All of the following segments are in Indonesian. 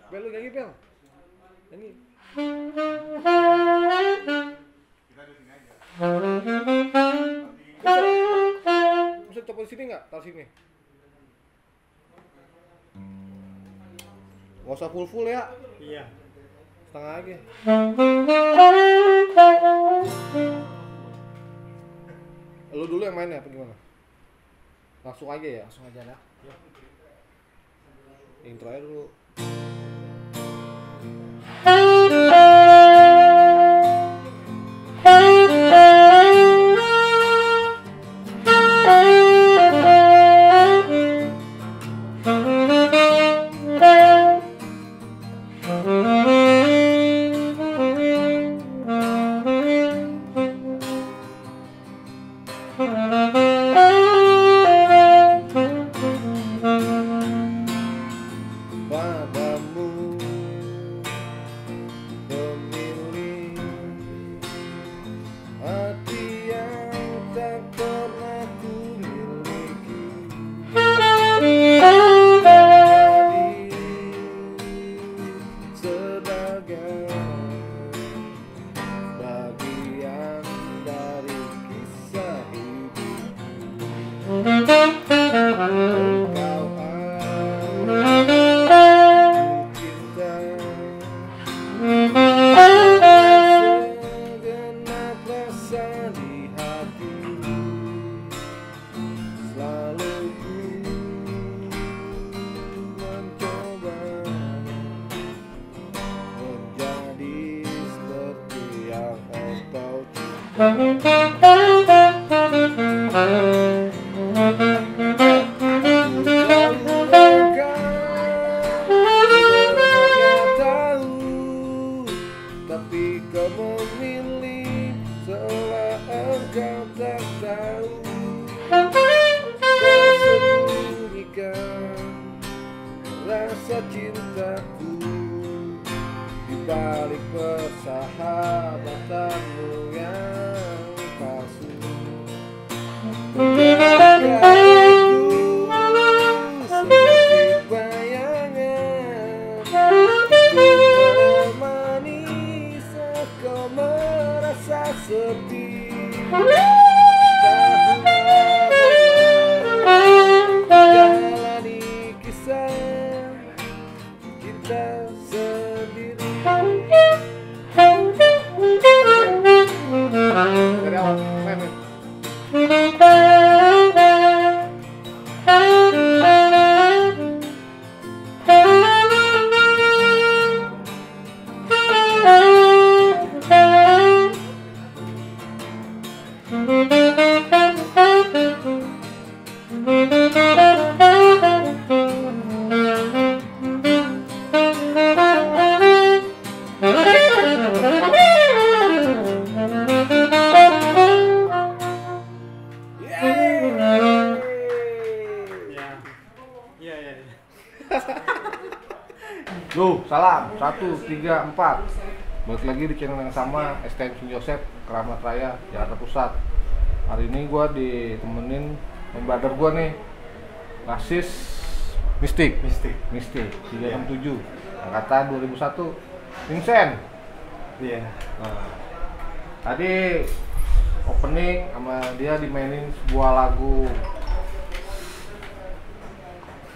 Pel lu nyanyi pel. Nyanyi. Kita di sini aja. Bisa coba di sini nggak? Taruh sini. Nggak usah full ya. Iya. Setengah aja. Lu dulu yang main ya apa gimana? Langsung aja ya? Langsung aja dah. Intro aja dulu. Padamu pemilik hati yang tak pernah ku miliki, jadi sebagai bagian dari kisah hidup. Kau segenap rasa di hati, selalu ku mencoba menjadi seperti yang engkau tapi kau memilih seolah engkau tak tahu. Kau sembunyikan rasa cintaku di balik persahabatanmu yang palsu. Menjadikanku seperti bayangan menemani saat kau merasa sepi. Jalani kisah kita sendiri. Dari awal, main. Iya. Loh, salam. 1, 3, 4. Balik lagi di channel yang sama, STM Joseph, Keramat Raya, Jakarta Pusat. Hari ini gua ditemenin brother gua nih, basis Mistik 367, angkatan 2001, Vincent. Iya. Nah, tadi opening sama dia dimainin sebuah lagu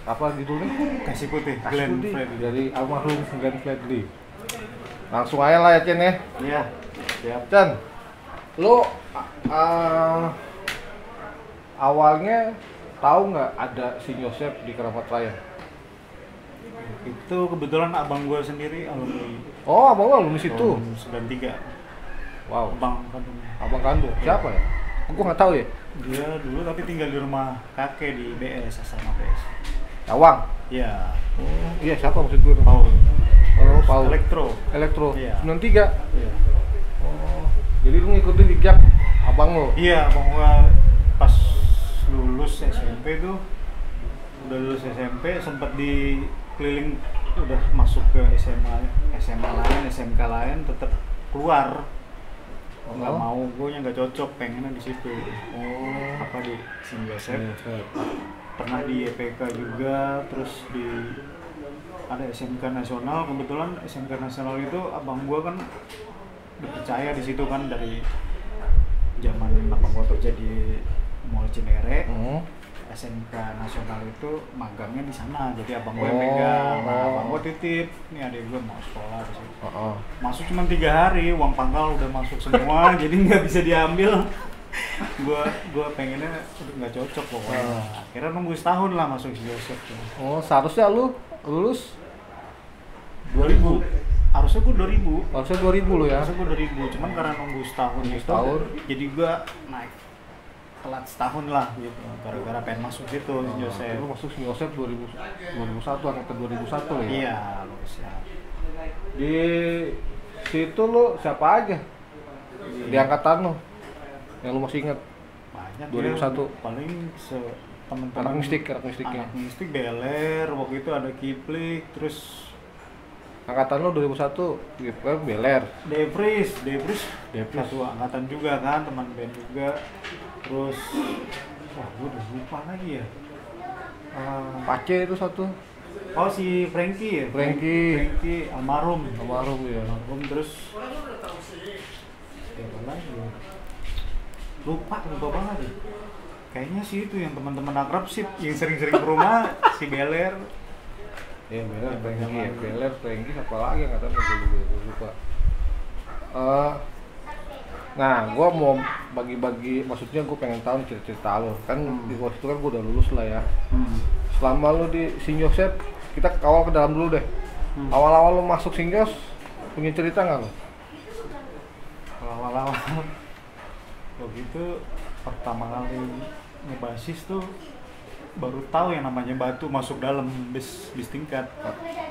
apa judulnya? Kasih putih. Kasih Glenn Putih Fredly. dari almarhum Glenn Fredly. Langsung aja lah ya Chen ya. Iya. Siap. Chen, lo awalnya tahu nggak ada si Yosep di Keramat Raya? Itu kebetulan abang gue sendiri alumni Oh, abang lo alumni situ. tahun 93. Wow, Abang kandung. abang kandung. Siapa ya? Gue nggak tahu ya. Dia dulu tapi tinggal di rumah kakek di BS, asrama BS. Cawang. Iya. Iya, siapa maksud gue? Paul. Oh, Paul. Elektro. Iya. 93. Iya. Oh, jadi lu ngikutin jejak abang lo? Iya, abang gua pas lulus SMP tuh, udah lulus SMP sempat di keliling, udah masuk ke SMA lain, SMK lain, tetap keluar. Nggak mau, gue nggak cocok, pengennya di situ. Apa di Saint Joseph, pernah di YPK juga, terus di ada SMK nasional. Kebetulan SMK nasional itu abang gua kan dipercaya di situ kan dari zaman abang gua kerja di Mall Cinere. SMK nasional itu magangnya di sana, jadi abang gue yang megang. Nah, abang gue titip, nih adik gue mau sekolah di situ. Masuk cuma 3 hari, uang pangkal udah masuk semua, jadi nggak bisa diambil. Gue pengennya nggak cocok pokoknya. Akhirnya nunggu setahun lah masuk si Joseph. Seharusnya lu lulus 2000. Harusnya gue 2000. Harusnya 2000 lu ya. Harusnya gue 2000, cuman karena nunggu setahun gitu, jadi gue naik telat setahun lah gitu, gara-gara pengen masuk situ si Joseph. Lu masuk si Joseph 2001, angkatan 2001 ya? Iya, lulusnya. Di situ lu siapa aja? Di angkatan lu? Yang lu masih inget? Banyak 2001. ya, paling teman-teman Anak mistiknya. anak mistik Beler, waktu itu ada Kiplik, terus Angkatan lu 2001, kan Beler. Devris satu angkatan juga kan, teman band juga. Terus wah gue udah lupa lagi ya. Pace itu satu. Oh si Frankie ya? Frankie almarhum ya. Almarhum, terus siapa lagi ya? Lupa banget ya. Kayaknya sih itu yang teman-teman akrab sih yang sering-sering ke rumah si Beler. Ya Beler, Frankie siapa lagi yang katanya gue lupa. Nah, gue mau bagi-bagi, maksudnya gue pengen tahu cerita-cerita lo. Kan di waktu itu kan gue udah lulus lah ya. Selama lo di St. Joseph, kita awal ke dalam dulu deh. Awal-awal lo masuk St. Joseph, punya cerita nggak lo? Awal-awal begitu pertama kali ngebasis tuh baru tahu yang namanya batu masuk dalam bis tingkat.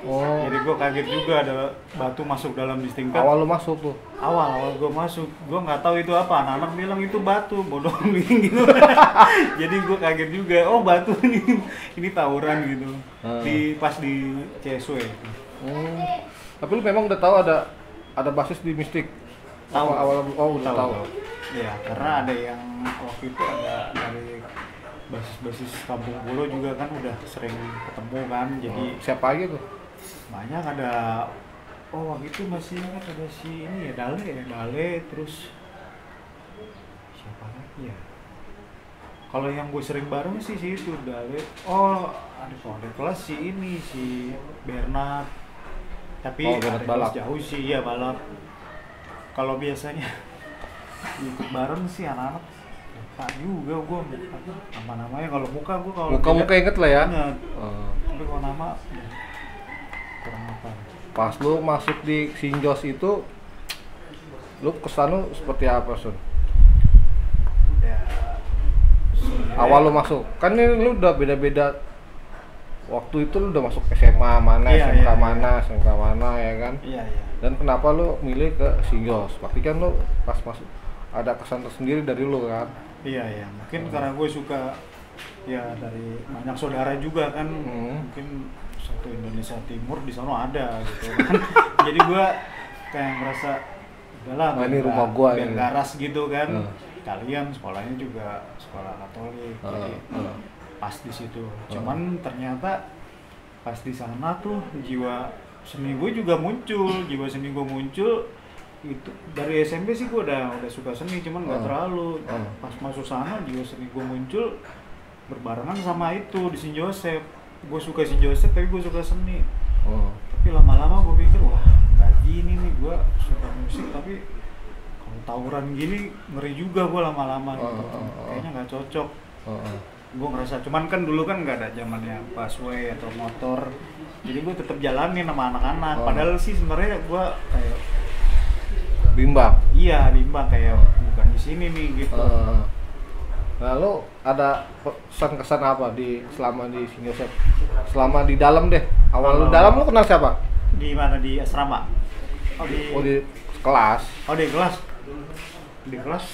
Jadi gue kaget juga ada batu masuk dalam bis tingkat. Awal lo masuk tuh? Awal gue masuk, gue nggak tahu itu apa. Anak-anak bilang itu batu, bodoh gitu. Jadi gue kaget juga, oh batu ini tawuran gitu. Pas di CSW. Tapi lu memang udah tahu ada basis di mistik? Tahu. Udah tahu. Ya, karena ada yang waktu itu ada dari basis Kampung Pulo juga kan udah sering ketemu kan, jadi siapa aja tuh? banyak. Ada waktu itu masih ingat ada si ini ya Dale, terus siapa lagi ya? Kalau yang gue sering bareng sih itu Dale. Ada kelas si Bernard. Tapi Bernard balap. Jauh sih ya balap. Kalau biasanya ikut bareng sih anak-anak lupa juga gue nama-namanya. Kalau muka inget lah ya. Tapi kalau nama kurang apa. Pas lu masuk di St. Joseph itu, lu kesan lu seperti apa, Sun? Ya, awal lu masuk, kan ini lu udah beda-beda. Waktu itu lu udah masuk SMA mana, SMK mana ya kan? Iya. Dan kenapa lu milih ke St. Joseph? Pasti kan lu pas masuk ada kesan tersendiri dari lu kan? Iya. Mungkin karena gue suka ya dari banyak saudara juga kan. Mungkin satu Indonesia Timur di sana ada gitu kan. Jadi gue kayak ngerasa udahlah ini rumah gue biar garas gitu kan. Kalian sekolahnya juga sekolah Katolik. Jadi pas di situ. Cuman ternyata pas di sana tuh jiwa seni gue juga muncul. Itu dari SMP sih gue udah suka seni, cuman nggak terlalu. Pas masuk sana jiwa seni gue muncul berbarengan sama itu di St. Joseph. Gue suka St. Joseph tapi gue suka seni. Tapi lama-lama gue pikir wah nggak gini nih, gue suka musik tapi kalau tawuran gini ngeri juga gue lama-lama gitu. Kayaknya nggak cocok. Gue ngerasa, cuman kan dulu kan nggak ada zamannya busway atau motor, jadi gue tetap jalanin sama anak-anak. Padahal sih sebenarnya gue kayak bimbang kayak bukan di sini nih gitu. Lalu ada kesan apa selama di St. Joseph? Selama di dalam deh. Awal dalam lu kenal siapa? Di mana, di asrama? Di kelas. Di kelas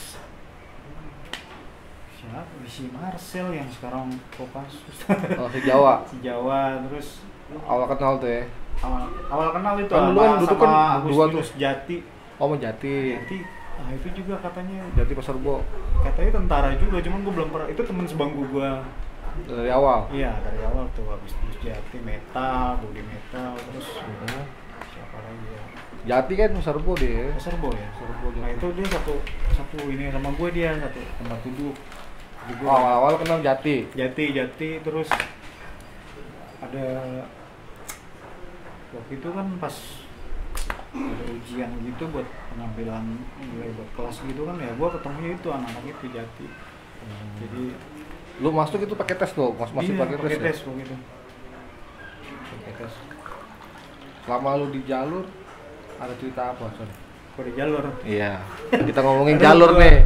siapa? Si Marcel yang sekarang Kopassus. Si Jawa. Terus awal kenal tuh ya. Awal kenal itu kan duluan dulu kan dua tuh Jati. Jati. Nah itu juga katanya Jati Pasar Rebo. Katanya tentara juga, cuman gue belum pernah. Itu teman sebangku gue Dari awal. Iya, dari awal tuh habis Jati metal, body metal, terus siapa lagi ya? Jati kan serbo deh. Serbo ya. Serbo Nah Jati. itu dia satu ini sama gue, dia satu tempat duduk. Jadi Oh, awal-awal kenal Jati. Jati terus ada waktu itu kan pas ada ujian gitu buat pengambilan nilai buat kelas gitu kan ya, gue ketemunya itu anak-anak itu Jati. Jadi Lu masuk itu pakai tes tuh, masih iya, pakai pakai tes. tes Ya? begitu. Pakai tes. Selama lu di jalur ada cerita apa, Son? Kalau di jalur, Iya. Kita ngomongin Aduh, jalur gua- nih.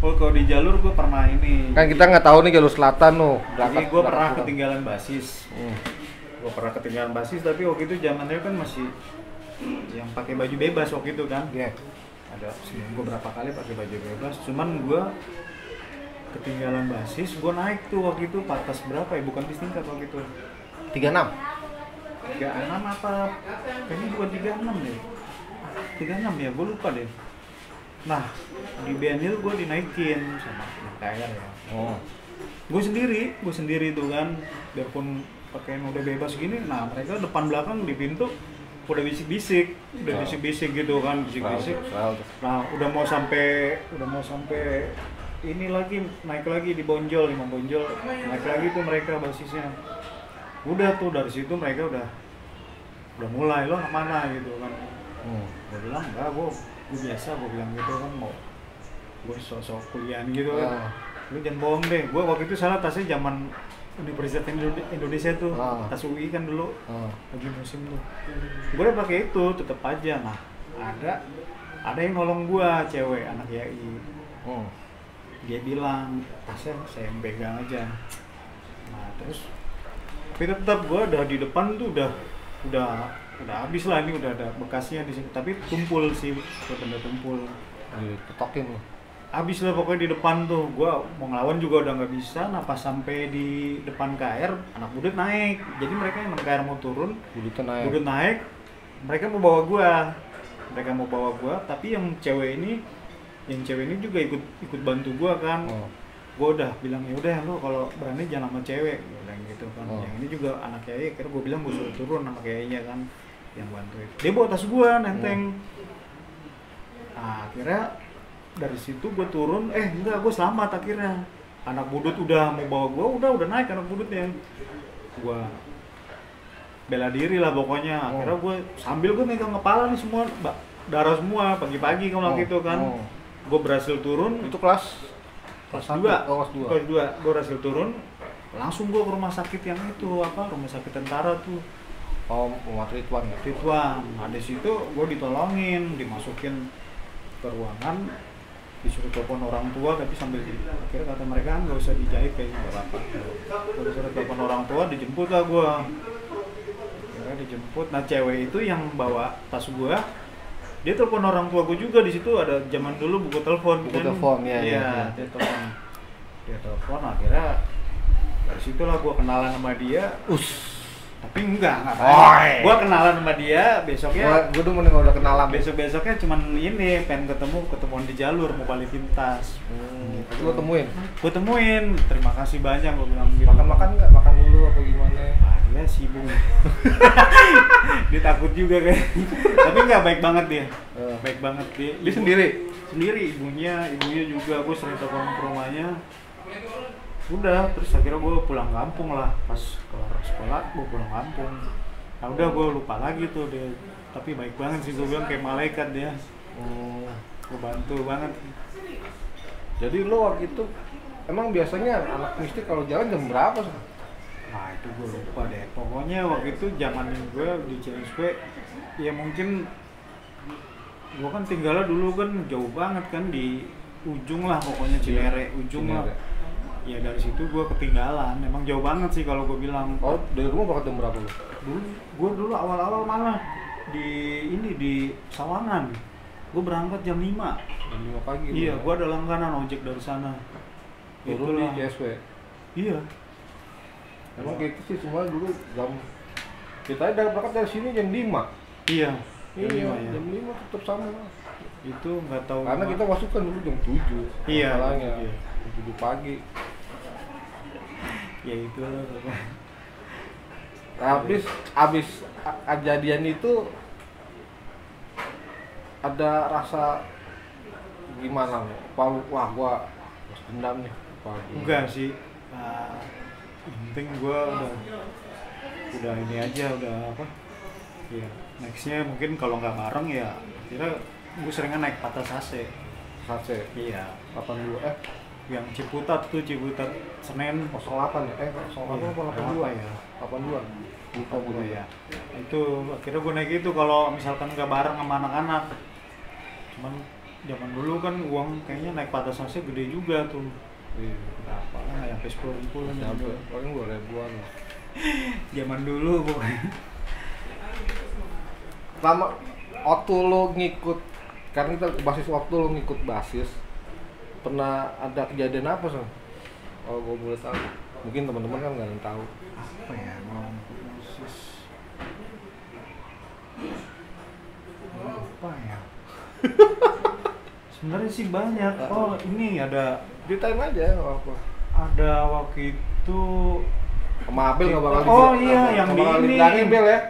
oh kalau di jalur gue pernah ini. Kan kita nggak tahu nih jalur selatan tuh. Jadi gue pernah ketinggalan basis. Hmm. Gue pernah ketinggalan basis, tapi waktu itu zamannya kan masih yang pakai baju bebas waktu itu kan. Iya. Ada seminggu berapa kali pakai baju bebas. Cuman gue ketinggalan basis, gue naik tuh waktu itu patas berapa ya? Bukan di tingkat waktu itu. 36. 36 apa? Kayaknya bukan 36 deh. 36 ya, gue lupa deh. Nah, di Benhil gue dinaikin sama KR ya. Oh. Gue sendiri tuh kan, biarpun pakaian udah bebas gini, nah mereka depan belakang di pintu udah bisik-bisik gitu kan, bisik-bisik. Nah udah mau sampai ini lagi, naik lagi di bonjol, 5 bonjol, naik lagi tuh mereka basisnya. Udah tuh dari situ mereka udah mulai, lo mana gitu kan. Gue bilang enggak, gue biasa, gue bilang gitu kan, mau gue sok-sok kuliah gitu kan. Lu jangan bohong deh, gue waktu itu salah tasnya zaman Universitas Indonesia tuh, tas UI kan dulu, lagi musim tuh. Gue udah pakai itu, tetep aja. Nah ada yang nolong gue, cewek, anak YAI. Dia bilang tasnya saya yang pegang aja. Nah terus, tapi tetap gue udah di depan tuh udah habis lah, ini udah ada bekasnya di sini. Tapi tumpul sih, benda tumpul. Diketokin lo. Abis lah pokoknya di depan tuh, gua mau ngelawan juga udah nggak bisa. Nah pas sampai di depan KR, anak budut naik. Jadi mereka yang KR mau turun, budut naik, mereka mau bawa gua. Tapi yang cewek ini juga ikut bantu gua kan. Gua udah bilang ya udah lo kalau berani jangan sama cewek, gua bilang gitu kan. Yang ini juga anak kiai, akhirnya gua bilang gua suruh turun sama kiainya kan, yang bantuin. Dia bawa tas gua nenteng. Nah, akhirnya dari situ gue turun, enggak, gue selamat akhirnya. Anak budut udah mau bawa gue, udah naik anak budutnya. Gue bela diri lah pokoknya. Akhirnya gue sambil gue megang kepala nih semua darah semua pagi-pagi kalau gitu kan. Gue berhasil turun. Itu kelas 2. Kelas 2. Gue berhasil turun. Langsung gue ke rumah sakit yang itu rumah sakit tentara tuh. Rumah Ridwan ya? Ridwan. Nah di situ gue ditolongin, dimasukin ke ruangan, disuruh telepon orang tua, tapi sambil akhirnya kata mereka nggak usah dijahit kayaknya nggak apa-apa. Gue disuruh telepon orang tua, dijemput lah gue. Akhirnya dijemput. Nah cewek itu yang bawa tas gue, dia telepon orang tua gue juga. Di situ ada zaman dulu buku telepon. Iya. Dia telepon, akhirnya dari situlah gue kenalan sama dia. Tapi enggak gue kenalan sama dia besoknya. Gue tuh mending udah kenalan. Besoknya cuman ini pengen ketemuan di jalur mau balikin tas. Itu lo temuin? Gue temuin, terima kasih banyak, gue bilang gitu. Makan nggak? Makan dulu apa gimana? Dia sibuk. Dia takut juga kan. Tapi nggak, baik banget dia. Baik banget dia. Dia sendiri ibunya juga. Gue sering telepon ke rumahnya. Udah, terus akhirnya gue pulang kampung lah. Pas kelar sekolah gue pulang kampung. Nah udah gue lupa lagi tuh dia. Tapi baik banget sih, gue bilang kayak malaikat dia. Gue bantu banget. Jadi lo waktu itu emang biasanya anak mistik kalau jalan jam berapa sih? Nah itu gue lupa deh. Pokoknya waktu itu zaman gue di CSP, ya mungkin gue kan tinggalnya dulu kan jauh banget kan, di ujung lah pokoknya, Cinere ujung lah. Ya dari situ gue ketinggalan. Emang jauh banget sih kalau gue bilang. Dari rumah berangkat jam berapa lo? Gue dulu awal-awal malah di Sawangan. Gue berangkat jam 5. Jam 5 pagi. Iya, gue ada langganan ojek dari sana. Turun di CSW. Iya. Emang gitu sih semua dulu jam. Kita berangkat dari sini jam 5. Iya. Jam 5 tetap sama. Itu nggak tahu. Karena kita masuk kan dulu jam 7. Iya. Masalahnya jam 7 pagi. Ya itu loh. Abis kejadian itu ada rasa gimana nih? Wah gua harus dendam nih. Enggak sih, yang penting gue udah ini aja, udah apa ya, nextnya mungkin kalau nggak bareng ya kira gue seringnya naik patas AC. Iya, 82 yang Ciputat Senen 08 ya? 08 apa 82 ya? 82 lupa gue ya. Itu akhirnya gue naik itu kalau misalkan nggak bareng sama anak-anak. Cuman zaman dulu kan uang kayaknya naik patas AC gede juga tuh. Berapa lah, sampai 10.000 lah. Sampai paling 2.000-an lah. Zaman dulu pokoknya. Lama waktu lo ngikut, karena kita basis, waktu lo ngikut basis, pernah ada kejadian apa sih? Oh, gue boleh tahu. Mungkin teman-teman kan nggak ada yang tahu. Apa ya, ngomong basis apa ya? Sebenarnya sih banyak. Oh, ini ada Ceritain aja apa? Ada waktu itu Sama Abel nggak bakal oh iya, yang di ini. Bel ya.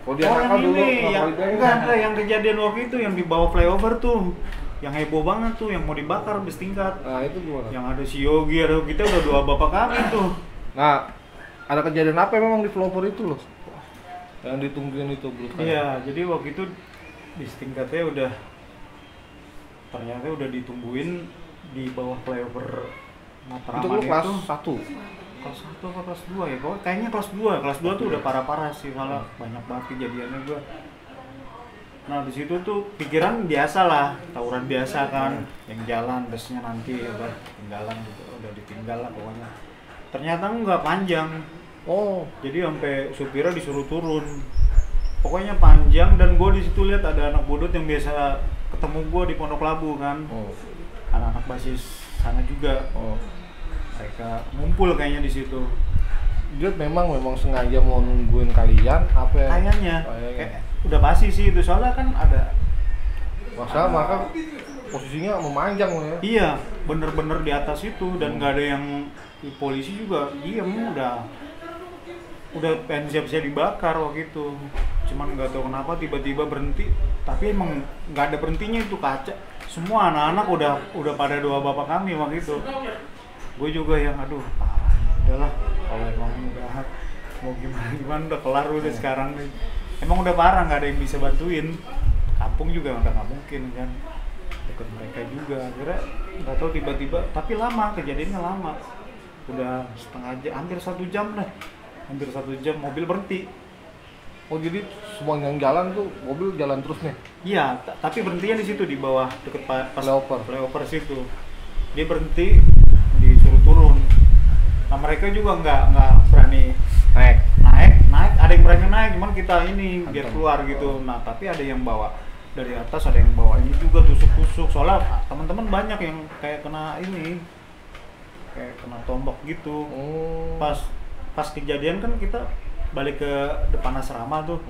Kalau dia nakal dulu yang enggak, yang kejadian waktu itu yang di bawah flyover tuh. Yang heboh banget tuh, yang mau dibakar bis tingkat. Nah, itu gimana? Yang ada si Yogi, ada kita udah 2 bapak kami tuh. Nah, ada kejadian apa memang di flyover itu loh? Yang ditungguin itu belum. Iya, jadi waktu itu bis tingkatnya udah ternyata udah ditungguin di bawah flyover Matraman itu. Itu kelas 1. Kelas 1 apa kelas 2 ya? Kayaknya kelas 2. Kelas 2 tuh udah parah-parah sih, malah banyak banget kejadiannya gua. Nah, di situ tuh pikiran biasa lah, tawuran biasa kan, yang jalan busnya nanti udah tinggalan gitu, udah ditinggal lah pokoknya. Ternyata nggak panjang. Oh, jadi sampai supirnya disuruh turun. Pokoknya panjang, dan gue di situ lihat ada anak bodot yang biasa ketemu gue di Pondok Labu kan. Oh. Anak-anak basis sana juga. Oh. Mereka ngumpul kayaknya di situ. Dia memang sengaja mau nungguin kalian apa ya? Kayaknya. Kayak udah pasti sih itu, soalnya kan ada masalah maka posisinya memanjang loh ya. Iya, bener-bener di atas itu, dan nggak ada yang polisi juga diem, udah pengen siap-siap dibakar waktu itu. Cuman nggak tahu kenapa tiba-tiba berhenti, tapi emang nggak ada berhentinya itu kaca. Semua anak-anak udah pada 2 bapak kami waktu itu. Gue juga yang aduh parah, udahlah kalau emang udah mau gimana udah kelar udah sekarang nih. Emang udah parah, nggak ada yang bisa bantuin. Kampung juga udah nggak mungkin kan, deket mereka juga. Akhirnya nggak tahu tiba-tiba, tapi lama kejadiannya lama. Udah setengah jam, hampir 1 jam lah. Hampir 1 jam mobil berhenti. Oh, jadi semua yang jalan tuh mobil jalan terus nih? Iya, tapi berhentinya di situ di bawah deket pas flyover situ. Dia berhenti, disuruh turun. Nah, mereka juga nggak berani naik. Ada yang berani naik, cuman kita ini biar keluar gitu. Nah, tapi ada yang bawa dari atas, ada yang bawa ini juga tusuk-tusuk. Soalnya teman-teman banyak yang kayak kena ini, kayak kena tombak gitu. Pas kejadian kan kita balik ke depan asrama tuh,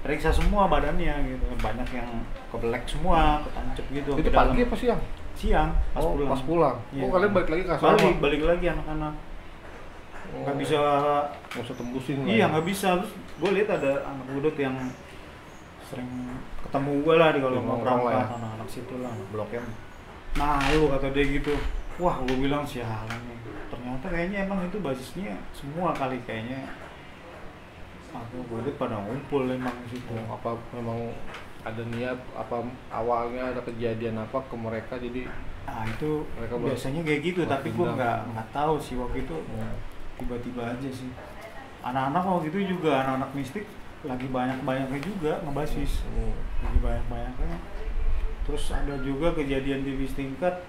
periksa semua badannya gitu. Banyak yang keblek semua, ketancep gitu. Itu pagi apa siang? Siang, pas pulang. Pas pulang. Iya. Oh, kalian balik lagi ke asrama? Balik lagi anak-anak. Nggak bisa tembusin. Iya, nggak bisa. Terus gue lihat ada anak budut yang sering ketemu gue lah di kalau nongkrong lah, anak-anak situ lah, Blok M. Nah, lu kata dia gitu. Wah, gue bilang sialan nih. Ternyata kayaknya emang itu basisnya semua kali kayaknya. Aku budut pada ngumpul emang situ. Apa memang ada niat, apa awalnya ada kejadian apa ke mereka, jadi itu mereka biasanya kayak gitu, tapi gue nggak tahu sih waktu itu. Tiba-tiba aja sih. Anak-anak waktu itu juga, anak-anak mistik lagi banyak-banyaknya juga ngebasis. Lagi banyak-banyaknya. Terus ada juga kejadian di bis tingkat.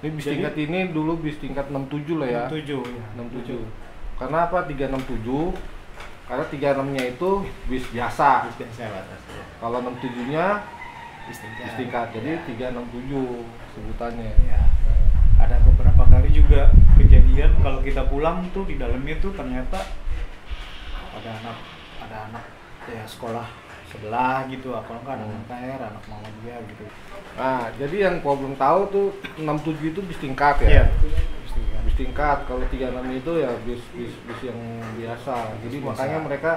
Ini bis tingkat ini dulu bis tingkat 67 lah ya. 67 ya. 67. Karena apa 367? Karena 36-nya itu bis biasa. Bis biasa batasnya. Kalau 67-nya bis tingkat. Jadi 367 sebutannya. Ya. Ada beberapa kali juga kejadian kalau kita pulang tuh di dalamnya tuh ternyata ada anak ya sekolah sebelah gitu, apa enggak anak KR, anak Muhammadiyah gitu. Nah, jadi yang gua belum tahu tuh 67 itu bis tingkat ya. Iya. Bis tingkat. Kalau 36 itu ya bis yang biasa. Jadi Biasa. makanya mereka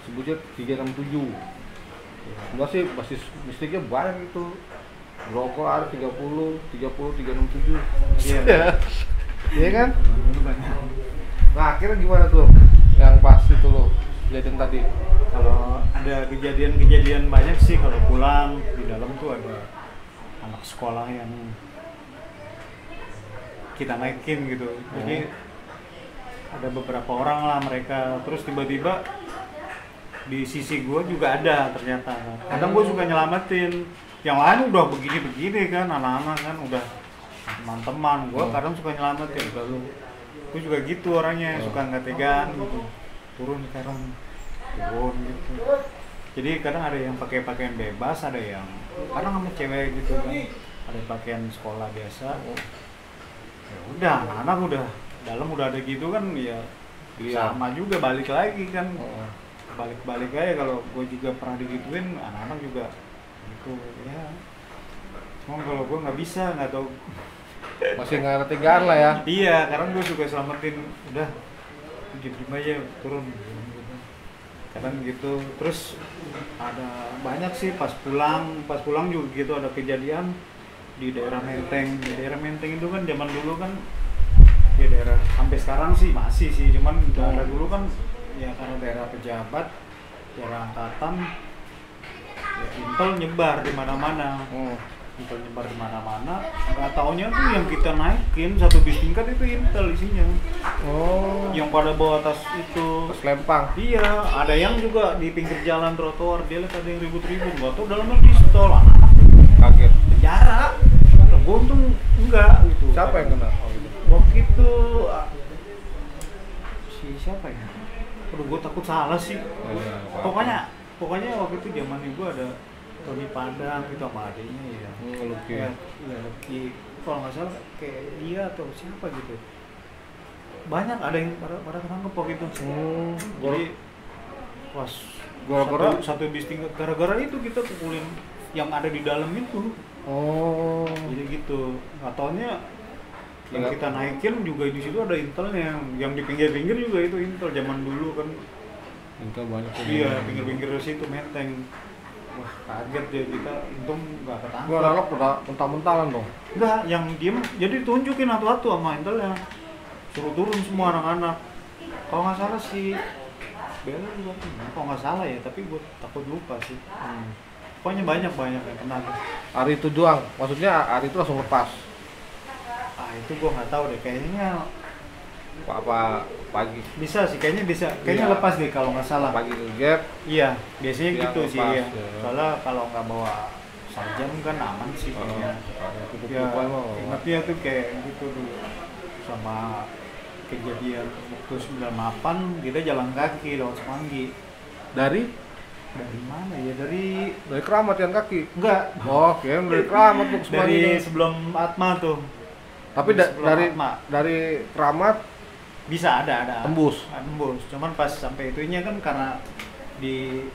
sebutnya 367. Enggak sih, basis mistiknya banyak itu. Rokok ada 30, 367. Iya. Iya kan? Dulu banyak. Nah, akhirnya gimana tuh? Yang pas itu lo kejadian tadi. Kalau ada kejadian banyak sih kalau pulang di dalam tuh ada anak sekolah yang kita naikin gitu. Jadi ada beberapa orang lah mereka, terus tiba-tiba di sisi gue juga ada ternyata. Kadang gue suka nyelamatin, yang lain udah begini-begini kan, anak-anak kan udah teman-teman, gue kadang suka nyelamatin. Lalu gue juga gitu orangnya, suka nggak tegaan gitu, turun sekarang turun gitu. Jadi kadang ada yang pakai pakaian bebas, ada yang kadang sama cewek gitu kan, ada pakaian sekolah biasa. Ya udah, anak-anak udah dalam udah ada gitu kan, ya sama juga balik lagi kan, balik aja. Kalau gue juga pernah digituin, anak-anak juga gitu ya. Cuma kalau gue nggak bisa, nggak tahu. Masih nggak ada tegaan lah ya. Iya, karena gue suka selamatin, udah diem aja turun. Kadang gitu. Terus ada banyak sih pas pulang juga gitu ada kejadian di daerah Menteng. Di daerah Menteng itu kan zaman dulu kan di daerah sampai sekarang sih masih sih, cuman daerah dulu kan ya karena daerah pejabat, daerah angkatan, ya intel nyebar di mana-mana. Intel nyebar di mana-mana, nggak taunya tuh yang kita naikin satu bis tingkat itu intel isinya. Yang pada bawa tas itu Tas lempang. iya, ada yang juga di pinggir jalan trotoar, dia lihat ada yang ribut-ribut, nggak tahu dalamnya pistol, anak Kaget. penjara. Gue untung enggak gitu. Siapa yang kena? Waktu itu siapa ya? Aduh, gue takut salah sih. Pokoknya waktu itu zaman gue ada Tony Padang gitu sama adiknya ya. Lucky. Ya, Lucky. Kalau nggak salah kayak dia atau siapa gitu. Banyak ada yang pada ketangkep waktu itu. Jadi pas Gara-gara? satu bis tingkat, gara-gara itu kita pukulin yang ada di dalam itu. Jadi gitu. Nggak taunya yang kita naikin juga di situ ada intelnya, yang di pinggir-pinggir juga itu intel zaman dulu kan. Intel banyak. Iya, pinggir-pinggir situ Menteng. Wah, kaget deh kita, untung nggak ketangkep. Gua anak udah mentah-mentahan dong. Enggak, yang diem, jadi tunjukin satu-satu sama intelnya. Suruh turun semua anak-anak. Kalau nggak salah sih Bella juga kena, kalau nggak salah ya, tapi gue takut lupa sih. Pokoknya banyak yang kena. Hari itu doang. Maksudnya hari itu langsung lepas. Itu gue nggak tahu deh, kayaknya Apa pagi? bisa sih, kayaknya Iya. lepas deh kalau nggak salah. Pagi ke gap. Iya, biasanya Iya, gitu sih lepas, ya. ya. Soalnya kalau nggak bawa sarjam kan aman sih kayaknya. Ya, ingatnya tuh kayak gitu dulu sama kejadian waktu 98 kita jalan kaki lewat Semanggi. Dari Mana ya? Dari Keramat yang kaki. enggak, Kirain dari Keramat tuh ke Semanggi. dari sebelum Atma tuh. Tapi sebelum Atma. dari Keramat Bisa ada. tembus. Tembus. Cuman pas sampai itunya kan karena di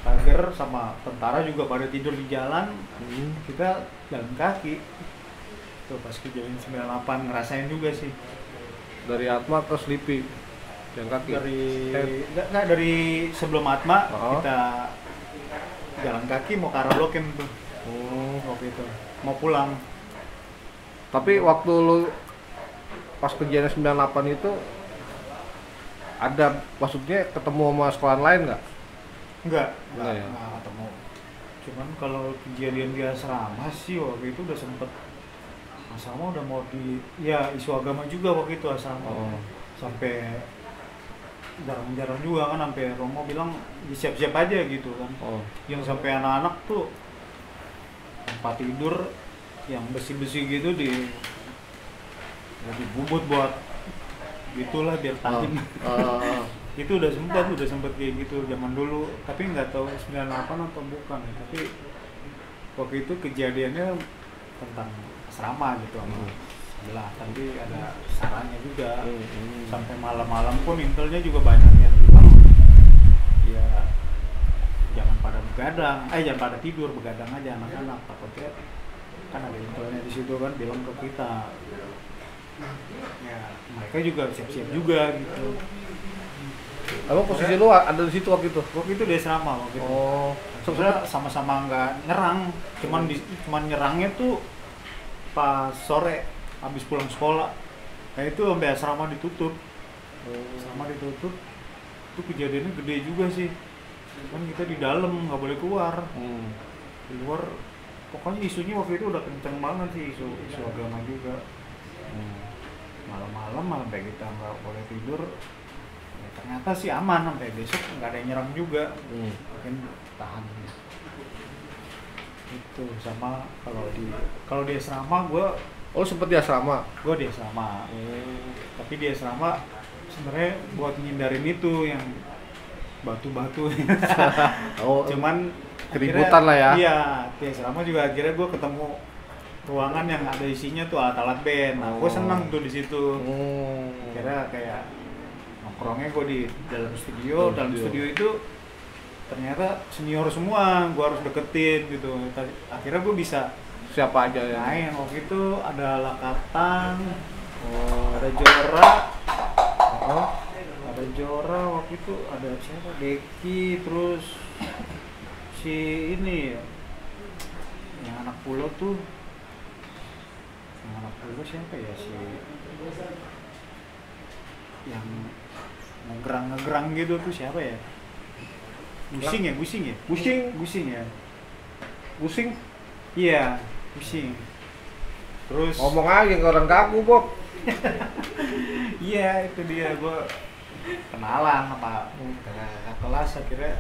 pagar sama tentara juga pada tidur di jalan, kita jalan kaki. Tuh pas kejadian 98 ngerasain juga sih. Dari Atma ke Sleepy yang kaki. Enggak dari sebelum Atma Oh. kita jalan kaki mau ke arah Blok M tuh. Waktu itu mau pulang. Tapi waktu lu pas kejadian 98 itu ada maksudnya ketemu sama sekolah lain nggak? Enggak ya? ketemu. Cuman kalau kejadian di asrama sih waktu itu udah sempet asrama udah mau isu agama juga waktu itu asrama. Sampai jarang-jarang juga kan, sampai Romo bilang siap-siap aja gitu kan. Yang sampai anak-anak tuh tempat tidur yang besi-besi gitu dibubut buat gitulah biar tajam. Itu udah sempet kayak gitu zaman dulu, tapi nggak tahu 98 atau bukan. Tapi waktu itu kejadiannya tentang asrama gitu sama sebelah, tapi ada sarannya juga. Sampai malam-malam pun intelnya juga banyak yang bilang ya jangan pada begadang, jangan pada tidur, begadang aja anak-anak, takutnya kan ada intelnya di situ kan bilang ke kita ya mereka juga siap-siap juga gitu. Emang posisi lu ada di situ waktu itu? Waktu itu di asrama waktu itu. Oh, Sebenarnya sama-sama nggak nyerang, cuman nyerangnya tuh pas sore habis pulang sekolah. Nah itu sampai asrama ditutup. Asrama ditutup. Itu kejadiannya gede juga sih. Kan kita di dalam nggak boleh keluar. Di luar pokoknya isunya waktu itu udah kenceng banget sih, isu agama juga. Malam-malam sampai kita nggak boleh tidur. Ya, ternyata sih aman sampai besok nggak ada yang nyerang juga. Mungkin tahan. Itu sama kalau di asrama gue sempet di asrama. Gue di asrama. Tapi di asrama sebenarnya buat ngindarin itu yang batu-batu. Cuman keributan lah ya. Iya, di asrama juga akhirnya gue ketemu ruangan yang ada isinya tuh alat-alat band. Nah, gue seneng tuh di situ. Akhirnya kayak nongkrongnya gue di dalam studio. Dalam studio itu ternyata senior semua, gue harus deketin gitu. Akhirnya gue bisa Siapa aja ya? main. Waktu itu ada Lakatang, ada Jora, ada Jora waktu itu, ada siapa? Deki, terus si ini yang anak pulau tuh, yang anak pulau siapa ya, si yang ngegerang gitu tuh siapa ya? Gusing ya? Pusing? Iya, Gusing. Terus Ngomong aja ke orang kaku, Bob. iya, itu dia, gue kenalan sama kakak kelas. Akhirnya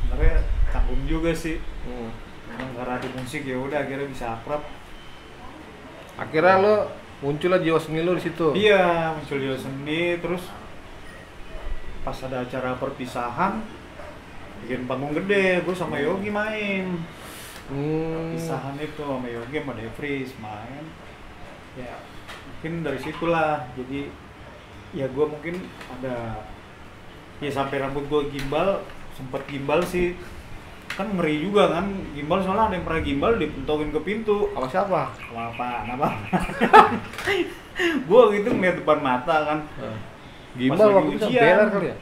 sebenarnya canggung juga sih. Karena di musik ya udah akhirnya bisa akrab. Akhirnya lo muncul lah jiwa seni lo di situ. Iya, muncul jiwa seni. Terus pas ada acara perpisahan bikin panggung gede, gue sama Yogi main. Perpisahan itu sama Yogi sama Devris main. Ya mungkin dari situlah jadi ya gue mungkin ada ya sampai rambut gue gimbal, sempet gimbal sih. Kan ngeri juga kan gimbal, soalnya ada yang pernah gimbal dipentongin ke pintu. Sama siapa? Sama apa? Gue gitu ngeliat depan mata kan. Gimbal waktu itu beler kali ya?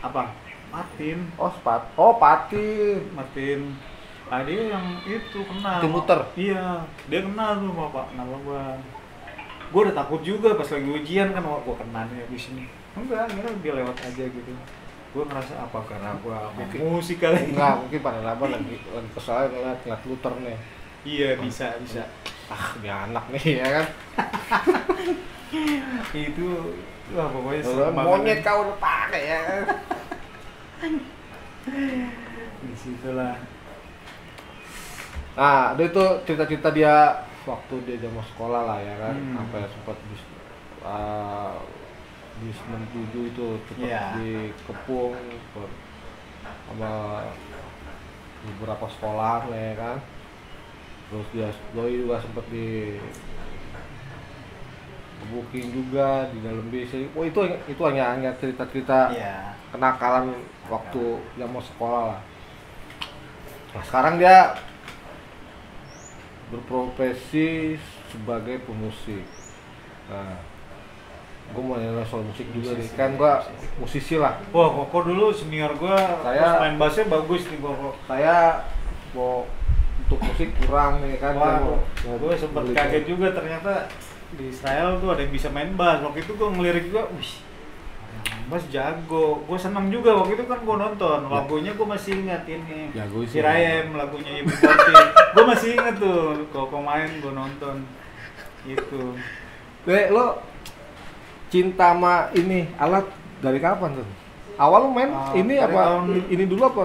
Apa? Martin. Patin. Martin. Ah dia yang itu kenal. Tim muter? Iya, dia kenal tuh sama Pak. Nama gue udah takut juga pas lagi ujian kan, wah gue kena nih abis ini. Enggak, akhirnya dia lewat aja gitu. Gue ngerasa apa karena gue musik kali. Enggak, mungkin pada lama lagi kesal ngeliat Luther nih. Iya, bisa. Dia anak nih ya kan. Itu wah pokoknya monyet kau udah pakai ya. Di situlah. Nah, itu cerita-cerita dia waktu dia zaman sekolah lah ya kan. Sampai sempat di 97 itu sempat dikepung sama beberapa sekolah ya kan. Terus dia juga sempat di booking juga di dalam bis. Oh itu hanya cerita-cerita kenakalan waktu zaman sekolah lah. Nah, sekarang dia berprofesi sebagai pemusik. Nah, gue mau nanya soal musik juga nih, kan gue musisi lah. Wah, Koko dulu senior gue, saya main bassnya bagus nih Koko. Saya mau untuk musik kurang nih kan. Gue sempet kaget juga ternyata di Israel tuh ada yang bisa main bass. Waktu itu gue ngelirik juga, wih, bass jago. Gue seneng juga waktu itu kan gue nonton lagunya, gue masih ingat ini Sirayem, lagunya Ibu Porti. Gue masih ingat tuh Koko main, gue nonton itu. Lo cinta sama ini alat dari kapan tuh? Awal lo main ini apa? Ini dulu apa?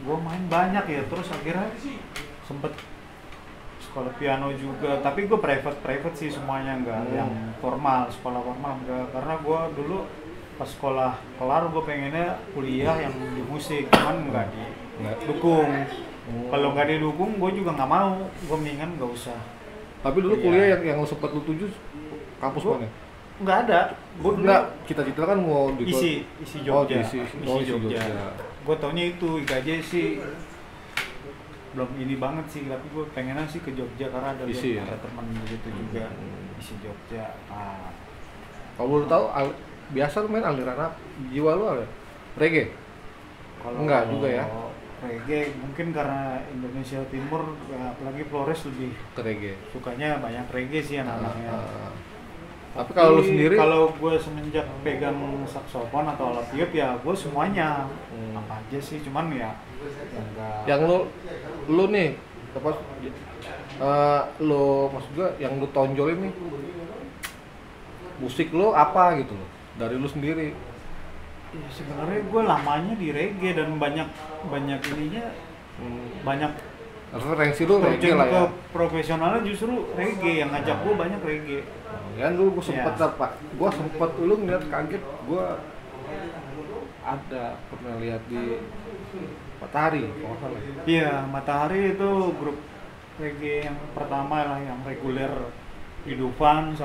Gue main banyak ya, terus akhirnya sempet sekolah piano juga, tapi gue private sih semuanya, enggak yang formal, sekolah formal enggak, karena gue dulu pas sekolah kelar gue pengennya kuliah yang di musik, cuman enggak didukung. Kalau nggak didukung gue juga nggak mau, gue mendingan nggak usah. Tapi dulu kuliah yang lo sempat lu tuju kampus mana? Nggak ada, gue dulu cita-cita kan mau di isi Jogja. Isi Jogja. Gue taunya itu IKJ sih belum ini banget sih, tapi gue pengennya sih ke Jogja karena ada Isi, ya? ada teman gitu juga isi Jogja. Kalau lu tahu biasa lu main aliran apa? Jiwa lu apa? Reggae? Kalau Enggak juga ya? Reggae mungkin karena Indonesia Timur ya, apalagi Flores lebih Ke reggae. sukanya banyak reggae sih anak-anaknya. Tapi kalau lu sendiri, kalau gue semenjak pegang saksofon atau alat tiup ya gue semuanya apa aja sih, cuman ya enggak. yang lu nih apa? Lu maksud gua yang lu tonjolin nih musik lu apa gitu loh dari lu sendiri? Ya, sebenarnya gue lamanya di reggae dan banyak ininya, banyak Referensi lu reggae lah ya. profesionalnya justru reggae yang ngajak gue banyak reggae. Kan dulu gua sempet Ya. apa? Gua sempet lu ngeliat kaget, gua ada pernah lihat di Matahari, kalau nggak salah. Iya, Matahari itu grup reggae yang pertama lah, yang reguler di Dufan.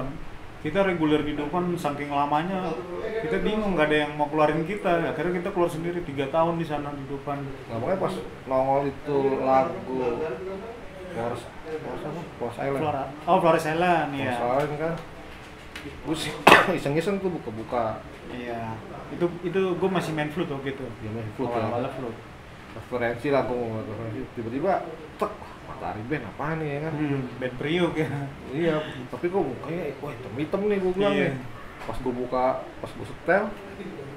Kita reguler di Dufan saking lamanya kita bingung, nggak ada yang mau keluarin kita. Akhirnya kita keluar sendiri 3 tahun di sana di Dufan. Nah, makanya pas nongol itu lagu Flores Island. Flores Island ya. Flores Island kan. Gue sih iseng-iseng tuh buka-buka. Iya. Itu gue masih main flute waktu itu. Ya main flute ya. Awal-awal flute. Referensi lah, gue mau referensi. Tiba-tiba tek, Matahari Band apaan nih ya kan? Band Priuk ya. Iya, tapi kok mukanya wah hitam-hitam nih gue bilang Iya. nih. Pas gue setel,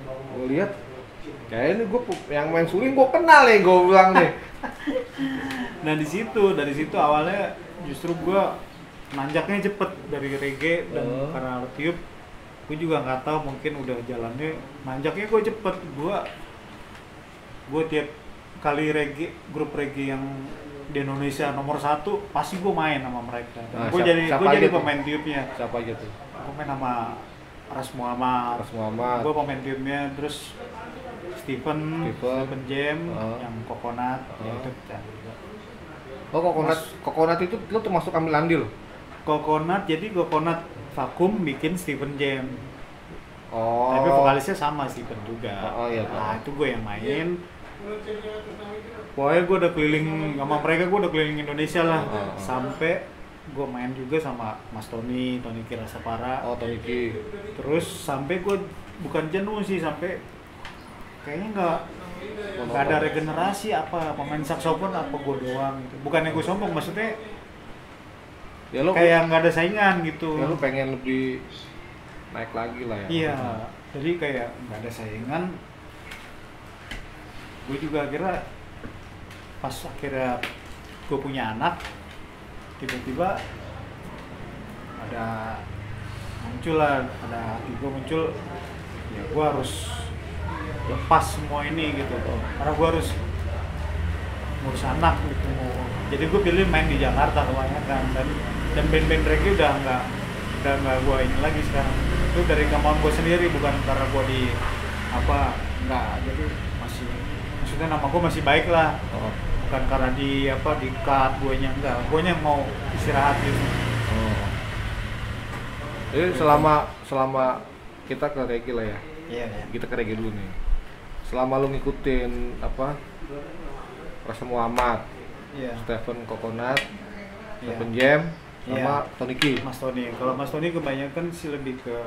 gue lihat kayaknya gue yang main suling gue kenal nih, gue bilang nih. Nah dari situ awalnya justru gue nanjaknya cepet dari reggae dan karena alat tiup gue juga nggak tahu, mungkin udah jalannya nanjaknya gue cepet. Gue tiap kali grup reggae yang di Indonesia nomor 1 pasti gue main sama mereka. Nah, Gue jadi tuh? pemain tiupnya. Siapa aja tuh? Gue main sama Ras Muhammad. Gue pemain tiupnya, terus Stephen Jam, yang Coconut, ya itu pecah juga. Oh, Coconut itu lo termasuk ambil andil? Coconut, jadi Coconut vakum bikin Stephen Jam. Oh. Tapi vokalisnya sama Stephen juga. Oh iya. Nah itu gue yang main. Pokoknya gue udah keliling sama mereka, gue udah keliling Indonesia lah. Sampai gue main juga sama Mas Tony Kirasapara. Oh, Tony Ki. Terus sampai gue bukan jenuh sih, sampai kayaknya nggak ada regenerasi apa pemain saksofon apa gue doang gitu. Bukannya gue sombong, maksudnya Ya lo kayak nggak ada saingan gitu. Ya lo pengen lebih naik lagi lah ya. Iya, jadi kayak nggak ada saingan. Gue juga akhirnya pas akhirnya gue punya anak, tiba-tiba ada hati gue muncul, ya gue harus lepas semua ini gitu, karena gue harus ngurus anak gitu. Jadi gue pilih main di Jakarta kebanyakan, dan band-band reggae udah nggak gue ini lagi sekarang. Itu dari kemauan gue sendiri, bukan karena gue di apa, nggak. Jadi maksudnya nama gue masih baik lah, bukan karena di cut guenya, enggak. Guenya mau istirahat gitu. Jadi selama kita ke reggae lah ya. Iya. Kita ke reggae dulu nih. Selama lu ngikutin Ras Muhammad, Stephen Coconut, Stephen Jam, sama Tony Ki. Mas Tony. Kalau Mas Tony kebanyakan sih lebih ke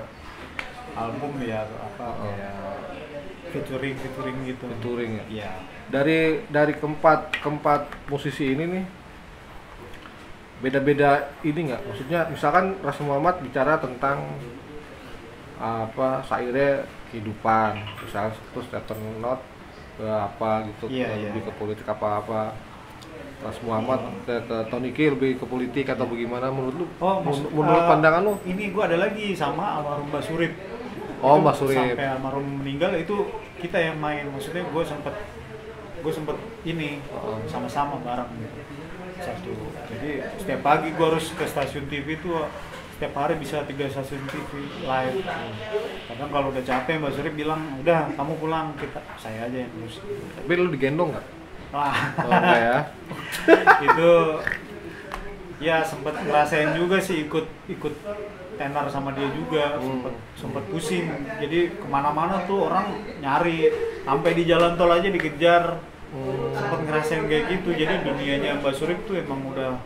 album ya, kayak featuring gitu. Featuring ya. Iya. Dari keempat musisi ini nih, beda-beda ini nggak? Maksudnya misalkan Ras Muhammad bicara tentang syairnya kehidupan, misalnya terus Stephen Not ke apa gitu, lebih ke politik apa. Ras Muhammad ke Tony Ki lebih ke politik atau bagaimana menurut lu? Menurut pandangan lu? Ini gua ada lagi sama almarhum Mbah Surip. Oh, Mbah Surip. Sampai almarhum meninggal itu kita yang main, maksudnya gue sempet ini sama-sama bareng gitu. Satu. Jadi setiap pagi gue harus ke stasiun TV tuh, setiap hari bisa 3 stasiun TV live. Kadang kalau udah capek Mbak Surip bilang, udah kamu pulang, saya aja yang terus. Tapi lu digendong nggak? Wah. Enggak ya? Itu ya sempat ngerasain juga sih, ikut tenar sama dia juga, sempat pusing. Jadi kemana-mana tuh orang nyari, sampai di jalan tol aja dikejar. sempat ngerasain kayak gitu. Jadi dunianya Mbak Surip tuh emang udah,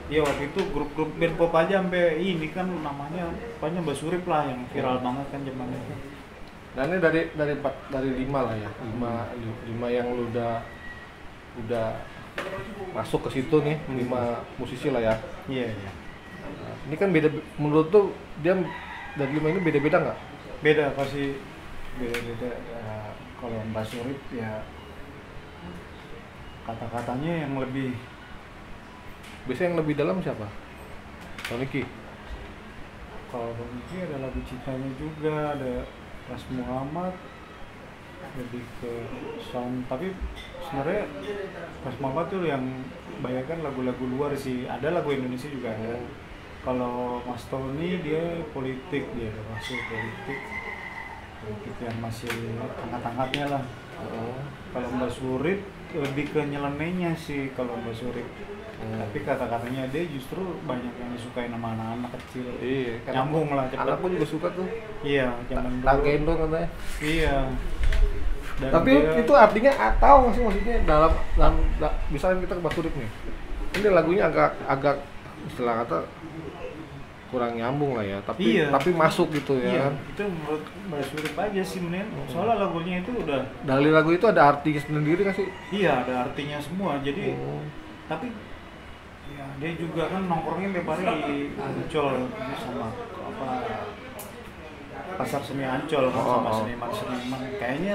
ya waktu itu grup-grup band pop aja sampai ini kan namanya pokoknya Mbak Surip lah yang viral banget kan zaman itu. Dan ini dari 5 lah ya, 5 yang lu udah masuk ke situ nih, 5 musisi lah ya. Iya, iya. Nah, ini kan beda, menurut tuh dia dari 5 ini beda-beda nggak? Beda pasti beda-beda. Kalau Mbak Surip ya kata-katanya yang lebih, Biasanya yang lebih dalam siapa? Toniki. kalau Niki ada lagu cintanya juga, ada Ras Muhammad, lebih ke sound, tapi sebenarnya Ras Muhammad tuh yang bayangkan lagu-lagu luar sih, ada lagu Indonesia juga ada. Kalau Mas Tony dia politik, dia udah masuk politik yang masih angkat-angkatnya lah. Kalau Mbak Surip lebih ke nyelenehnya sih kalau Mbak Surip. Tapi kata-katanya dia justru banyak yang disukai sama anak-anak kecil. Iya, Nyambung lah cepet. Anakku juga suka tuh. Iya, zaman Tak dulu. gendong katanya. Iya. Dan Tapi dia- itu artinya tahu nggak sih maksudnya dalam misalnya kita ke Mbak Surip nih. Ini lagunya agak istilah kata kurang nyambung lah ya, tapi Iya. masuk gitu ya Iya, kan. itu menurut Mbak Surip aja sih mendingan. Soalnya lagunya itu udah, Dari lagu itu ada artinya sendiri kan sih? iya ada artinya semua. Jadi tapi ya dia juga kan nongkrongnya tiap hari di Ancol dia sama apa pasar seni Ancol kan, sama seniman-seniman. Kayaknya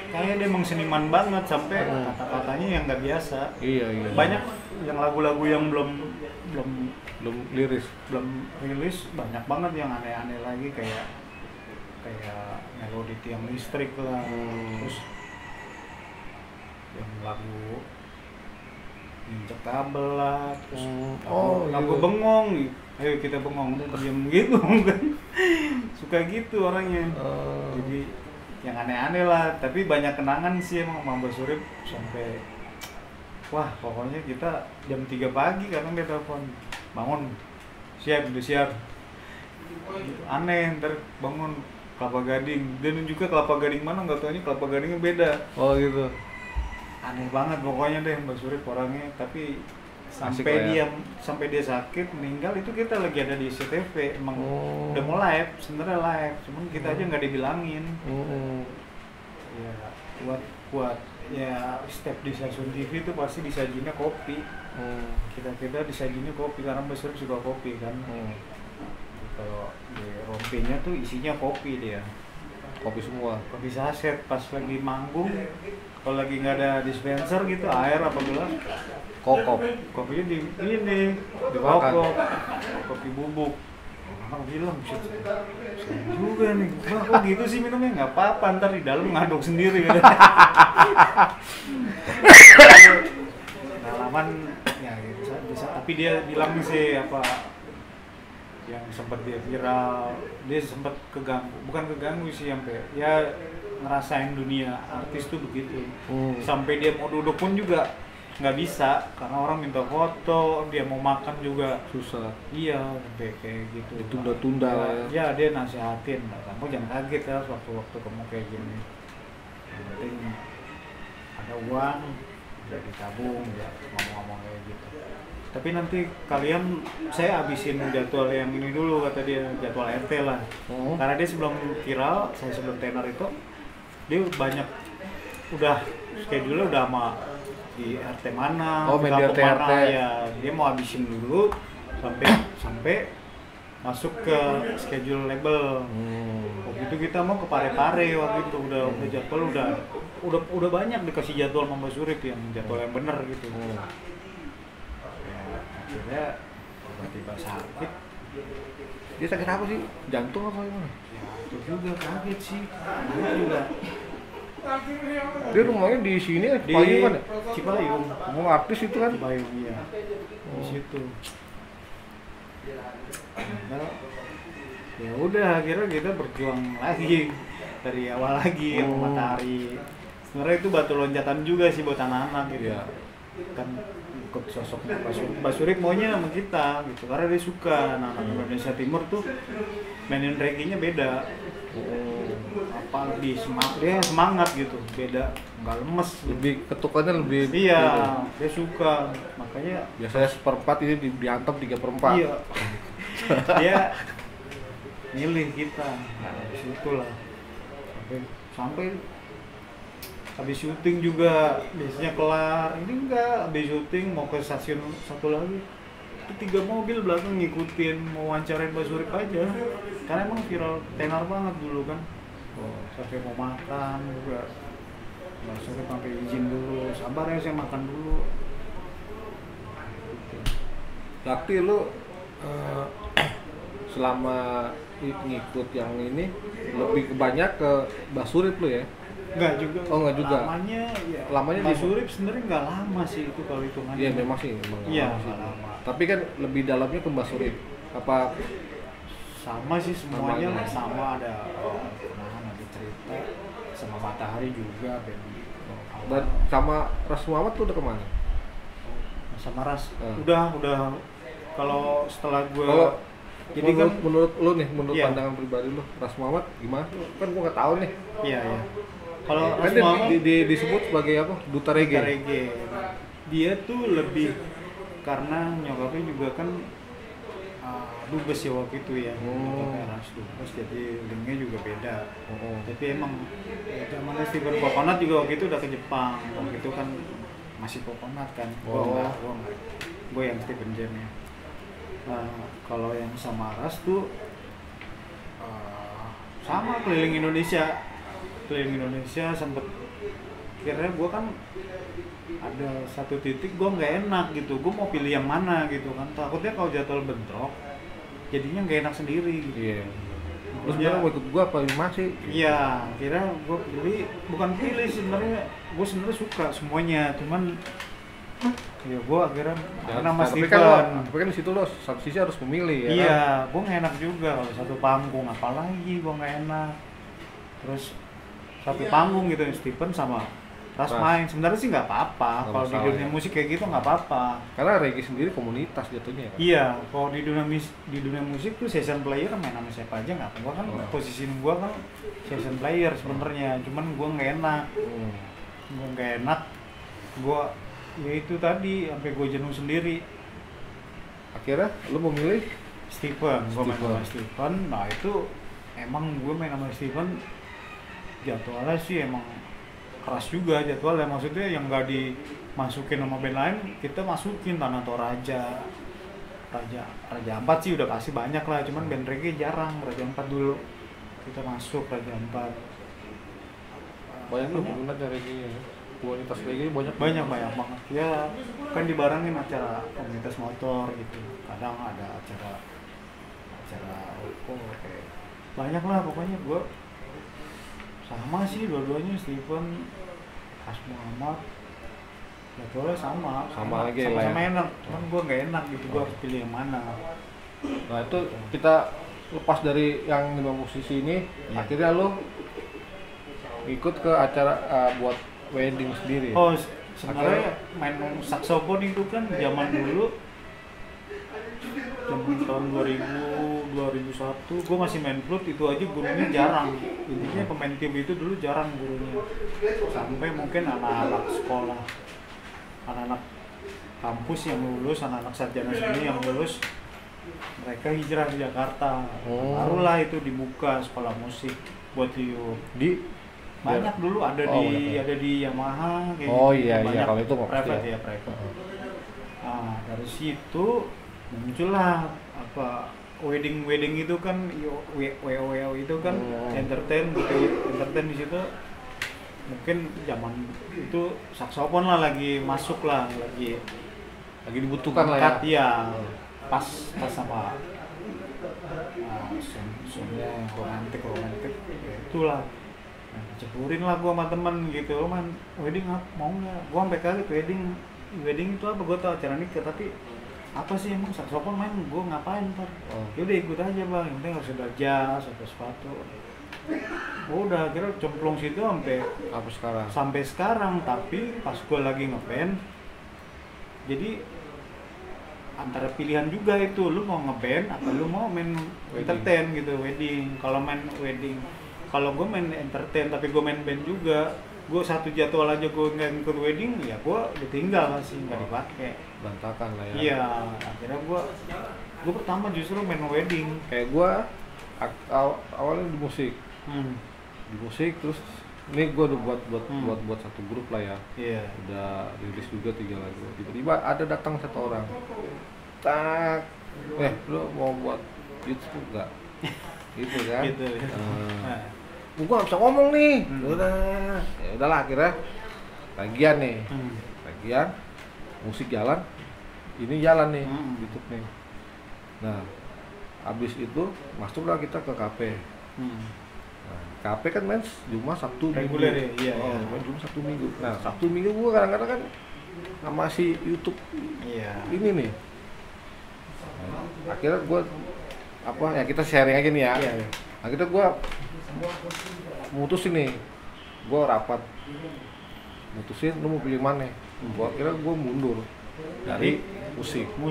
kayak dia emang seniman banget sampai kata-katanya yang nggak biasa. Iya. Banyak yang lagu-lagu yang belum liris. rilis, banyak banget yang aneh-aneh lagi kayak melodi tiang listrik lah. Terus yang lagu injek kabel lah, terus lagu iya. bengong, ayo kita bengong, diam gitu kan. Suka gitu orangnya. Jadi yang aneh-aneh lah, tapi banyak kenangan sih emang sama Mbak Surip sampai wah pokoknya kita jam 3 pagi kadang dia telepon, bangun, udah siap. Aneh, ntar bangun Kelapa Gading, dia nunjuknya Kelapa Gading mana, nggak taunya Kelapa Gadingnya beda. Oh gitu. Aneh banget pokoknya deh Mbak Surip orangnya. Tapi Asik lah ya. sampai dia sakit meninggal itu kita lagi ada di CTV, emang udah mau live, sebenarnya live, cuman kita aja nggak dibilangin. Ya buat ya step di stasiun TV itu pasti disajinya kopi. Kita disajinya kopi karena Mbak Surip suka kopi kan. Kalau di rompenya tuh isinya kopi dia. Kopi semua. Kopi saset pas lagi manggung, kalau lagi nggak ada dispenser gitu, air apa gelas, Kokop. kopinya di ini, Dimakan. kopi bubuk. Orang bilang, "Buset, juga nih, wah kok gitu sih minumnya?" Nggak apa-apa, ntar di dalam ngaduk sendiri. Pengalaman ya bisa, tapi dia bilang sih apa yang sempat dia viral, dia sempat bukan keganggu sih, sampai ya ngerasain dunia artis tuh begitu. Sampai dia mau duduk pun juga nggak bisa karena orang minta foto, dia mau makan juga Susah. iya, sampai kayak gitu. Ditunda-tunda lah ya. Ya dia nasihatin, kamu jangan kaget ya waktu kamu kayak gini. Yang penting ada uang, udah ditabung, ya ngomong-ngomong kayak gitu. Tapi nanti kalian, saya habisin jadwal yang ini dulu, kata dia, jadwal RT lah. Karena dia sebelum viral, saya sebelum tenar itu, dia banyak, udah schedule udah sama di RT mana, main di kampung RT. mana, ya dia mau habisin dulu sampai masuk ke schedule label. Waktu itu kita mau ke Parepare waktu itu, udah jadwal udah banyak dikasih jadwal sama Mbak Surip yang jadwal yang bener gitu. Akhirnya tiba-tiba sakit. Dia sakit apa sih? Jantung apa gimana? Ya itu juga kaget sih. Dia juga Dia rumahnya di sini di Payung kan ya? Cipayung. Ngomong artis itu kan? Cipayung iya. Di situ. Nah, ya udah akhirnya kita berjuang lagi dari awal lagi sama Matahari. Sebenarnya itu batu loncatan juga sih buat anak-anak gitu. Iya. Kan ikut sosok Mbak Surip maunya sama kita gitu karena dia suka anak-anak Indonesia Timur tuh mainin reggae-nya beda. apa lebih semangat, dia semangat gitu, beda, nggak lemes, Lebih ketukannya lebih. iya dia suka, makanya Biasanya 1/4 ini dihantam 3/4. iya dia milih kita. Nah, dari situ lah sampai habis syuting juga biasanya kelar, ini enggak, habis syuting mau ke stasiun satu lagi itu 3 mobil belakang ngikutin mau wawancarain Mbak Surip aja, karena emang viral tenar banget dulu kan. Sampai mau makan juga Mbak Surip sampai izin dulu, sabar ya saya makan dulu gitu. Sakti lu selama ngikut yang ini lebih kebanyak ke Mbak Surip lu ya? Enggak juga. Oh, enggak juga. Lamanya di Mbak Surip sebenarnya enggak lama sih itu kalau hitungannya. Iya memang sih, memang Iya, lama sih. nggak lama. Tapi kan lebih dalamnya ke Mbak Surip. Apa Sama sih semuanya Sama. sama, ada penahan, ada cerita, sama Matahari juga band awal. dan sama Ras Muhammad tuh udah kemana? Sama Ras. Hmm. Udah kalau setelah gue Kalau jadi kan menurut lu nih, menurut Iya. pandangan pribadi lu, Ras Muhammad gimana? Kan gua nggak tahu nih. iya. Kalau Kan Ras dia Muhammad disebut sebagai apa? Duta reggae. reggae. Dia tuh lebih karena nyokapnya juga kan dubes ya waktu itu ya. Nyokapnya Ras dubes, jadi linknya juga beda. Tapi emang zamannya Steven Coconut juga waktu itu udah ke Jepang. Waktu itu kan masih Coconut kan. Gua enggak. Gue yang Steven Jam-nya. Kalau yang sama Ras tuh sama keliling Indonesia sempet, kira gue kan ada satu titik gue nggak enak gitu, gue mau pilih yang mana gitu kan, takutnya kalau jadwal bentrok jadinya nggak enak sendiri gitu. Iya. Terus Ya. sekarang mau ikut gua apa masih? Iya, kira gue bukan pilih sebenarnya, gue sebenarnya suka semuanya, cuman ya gue akhirnya karena Mas tapi Steven. tapi kan di situ lo satu sisi harus memilih ya. Iya, Kan? gue nggak enak juga kalau satu panggung, apalagi gue nggak enak. Terus satu panggung gitu, Steven sama Ras Ras. main. Sebenarnya sih nggak apa-apa, Nggak kalau di masalah, dunia ya. musik kayak gitu nggak apa-apa. Karena reggae sendiri komunitas jatuhnya kan. Iya, kalau di dunia musik tuh session player main sama siapa aja nggak apa. Gue kan posisi gue kan session player sebenarnya, cuman gue nggak enak. Gue nggak enak, gue ya itu tadi sampai gue jenuh sendiri. Akhirnya lu memilih Steven, gue main Steven. sama Steven. Nah itu emang gue main sama Steven jadwalnya sih emang keras juga jadwalnya, maksudnya yang nggak dimasukin sama band lain kita masukin Tanah Toraja, Raja Ampat sih udah pasti banyak lah, cuman band reggae jarang. Raja Ampat dulu kita masuk Raja Ampat. banyak lu peminatnya reggae ya. Komunitas reggae banyak banyak banget ya, kan dibarengin acara komunitas motor gitu, kadang ada acara rokok kayak banyak lah pokoknya. Gue sama sih dua-duanya, Steven, Ras Muhammad, jadwalnya sama lagi lah ya. sama enak, cuman gue nggak enak gitu, gue harus pilih yang mana. Nah itu kita lepas dari yang 5 musisi ini, Iya. akhirnya lu ikut ke acara buat wedding sendiri. Oh sebenarnya main saksofon itu kan zaman dulu, tahun 2001 gue masih main flute, itu aja gurunya jarang. Intinya pemain tim itu dulu jarang gurunya, sampai mungkin anak-anak sekolah, anak-anak kampus yang lulus, anak-anak sarjana seni yang lulus, mereka hijrah ke Jakarta. Barulah itu dibuka sekolah musik buat Rio. Di Banyak dulu ada udah. di Yamaha kayak Oh gitu. iya, Banyak kalau itu mah pasti private ya. ya, private. Nah, dari situ muncullah apa wedding itu kan WO itu kan entertain di situ. Mungkin zaman itu saksofon lah lagi masuk lah, lagi dibutuhkan lah ya. angkat, ya pas sama soundnya romantik ya itulah. Nah, cepurin lah gua sama temen gitu, lo man wedding mau nggak? Gua sampai kaget, wedding itu apa? Gua tau acara nikah, tapi apa sih emang saksofon main? Gua ngapain ntar? Yaudah ikut aja bang, yang penting harus ada jas, ada sepatu. Udah kira cemplung situ sampai sekarang. Tapi pas gua lagi ngeband, jadi antara pilihan juga itu, lu mau ngeband atau lu mau main entertain gitu, wedding. Kalau main wedding kalau gue main entertain tapi gue main band juga, gue satu jadwal aja gue nggak ikut wedding, ya gue ditinggal sih, nggak dipakai. Berantakan lah ya. Iya, akhirnya gue pertama justru main wedding. Kayak gue awalnya di musik, di musik terus ini gue udah buat satu grup lah ya. Iya. Udah rilis juga 3 lagu. Tiba-tiba ada datang satu orang, tak, lu mau buat YouTube nggak? Gitu kan? Gitu. Gua nggak bisa ngomong nih. Ya udahlah akhirnya lagian nih, lagian musik jalan, ini jalan nih, YouTube nih. Nah, abis itu masuklah kita ke kafe. Nah, kafe kan main Jumat, Sabtu, Minggu. Reguler ya? Iya. Main Jumat, Sabtu, Minggu. Nah, Sabtu, Minggu gua kadang-kadang kan sama si YouTube ini nih. Nah, akhirnya gua kita sharing aja nih ya. Iya. Akhirnya gua mutusin nih, gua rapat mutusin lu mau pilih mana. Gua kira gua mundur dari musik. Oh,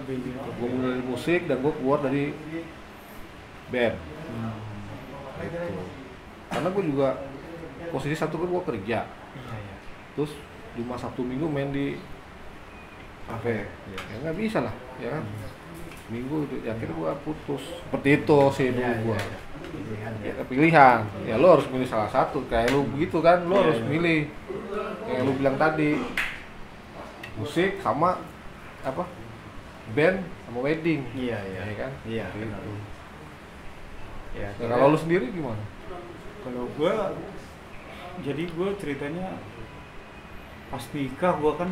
gitu. Gua mundur dari musik dan gua keluar dari band. Gitu. Karena gua juga posisi satu kan gua kerja. Iya. Terus Jumat, Sabtu, Minggu main di kafe. Ya nggak bisa lah, ya kan. Minggu ya akhirnya gua putus. Seperti itu sih dulu gua. Pilihan. Ya lo harus milih salah satu. Kayak lu begitu kan, lo harus milih. Yang lu bilang tadi. Musik sama apa? Band sama wedding. Iya. Ya kan? Iya. Gitu. Ya, Nah, kalau lu sendiri gimana? kalau gue, jadi gue ceritanya pas nikah gue kan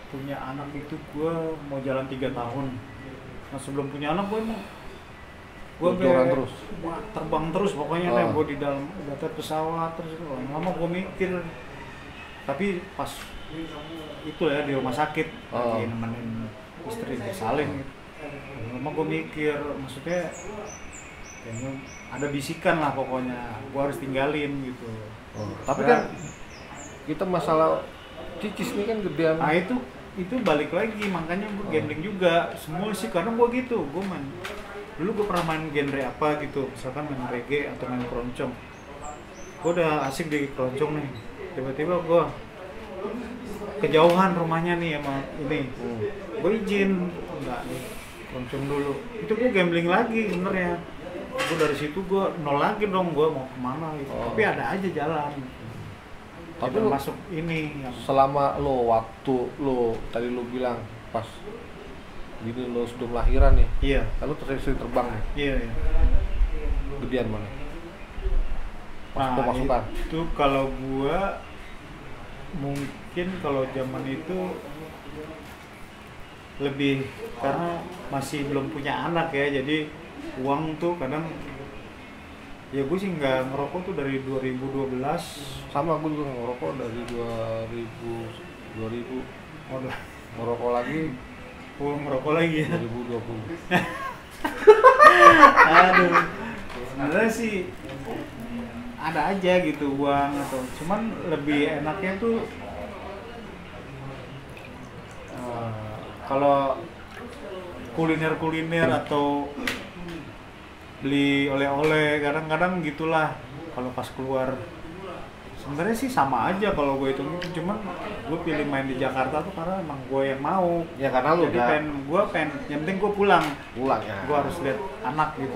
punya anak itu gue mau jalan 3 tahun. Nah sebelum punya anak gue Jalan terus. terbang terus pokoknya deh, gue di dalam data pesawat terus lama gue mikir, tapi pas itu ya di rumah sakit lagi nemenin istri salin gitu. Lama gue mikir, maksudnya kayaknya ada bisikan lah pokoknya, gue harus tinggalin gitu. Tapi kan kita masalah cicis ini kan gedean. Nah itu balik lagi, makanya gue gambling juga semua sih, karena gue gitu, gue main dulu gue pernah main genre apa gitu, misalkan main reggae atau main keroncong, gue udah asik di keroncong nih, tiba-tiba gue kejauhan rumahnya nih sama ini, gue izin enggak nih keroncong dulu, itu gue gambling lagi sebenarnya. Gue dari situ gue nol lagi dong, gue mau kemana gitu. Tapi ada aja jalan. Tapi lu masuk ini yang selama waktu tadi lu bilang pas gini lo sebelum lahiran nih. Iya. Lalu sering terbang nih. Iya. Gedean mana? Nah, Pemasukan. itu kalau gue mungkin kalau zaman itu lebih karena masih belum punya anak ya, jadi uang tuh kadang ya gue sih nggak ngerokok tuh dari 2012. Sama gue juga ngerokok dari 2000 ngerokok lagi ngerokok lagi ya 2020. Aduh, sebenarnya sih ada aja gitu uang atau cuman lebih enaknya tuh kalau kuliner atau beli oleh-oleh kadang-kadang gitulah. Kalau pas keluar sebenarnya sih sama aja kalau gue itu, cuman gue pilih main di Jakarta tuh karena emang gue yang mau Ya karena lu jadi pengen yang penting gue pulang ya. gue harus lihat anak gitu.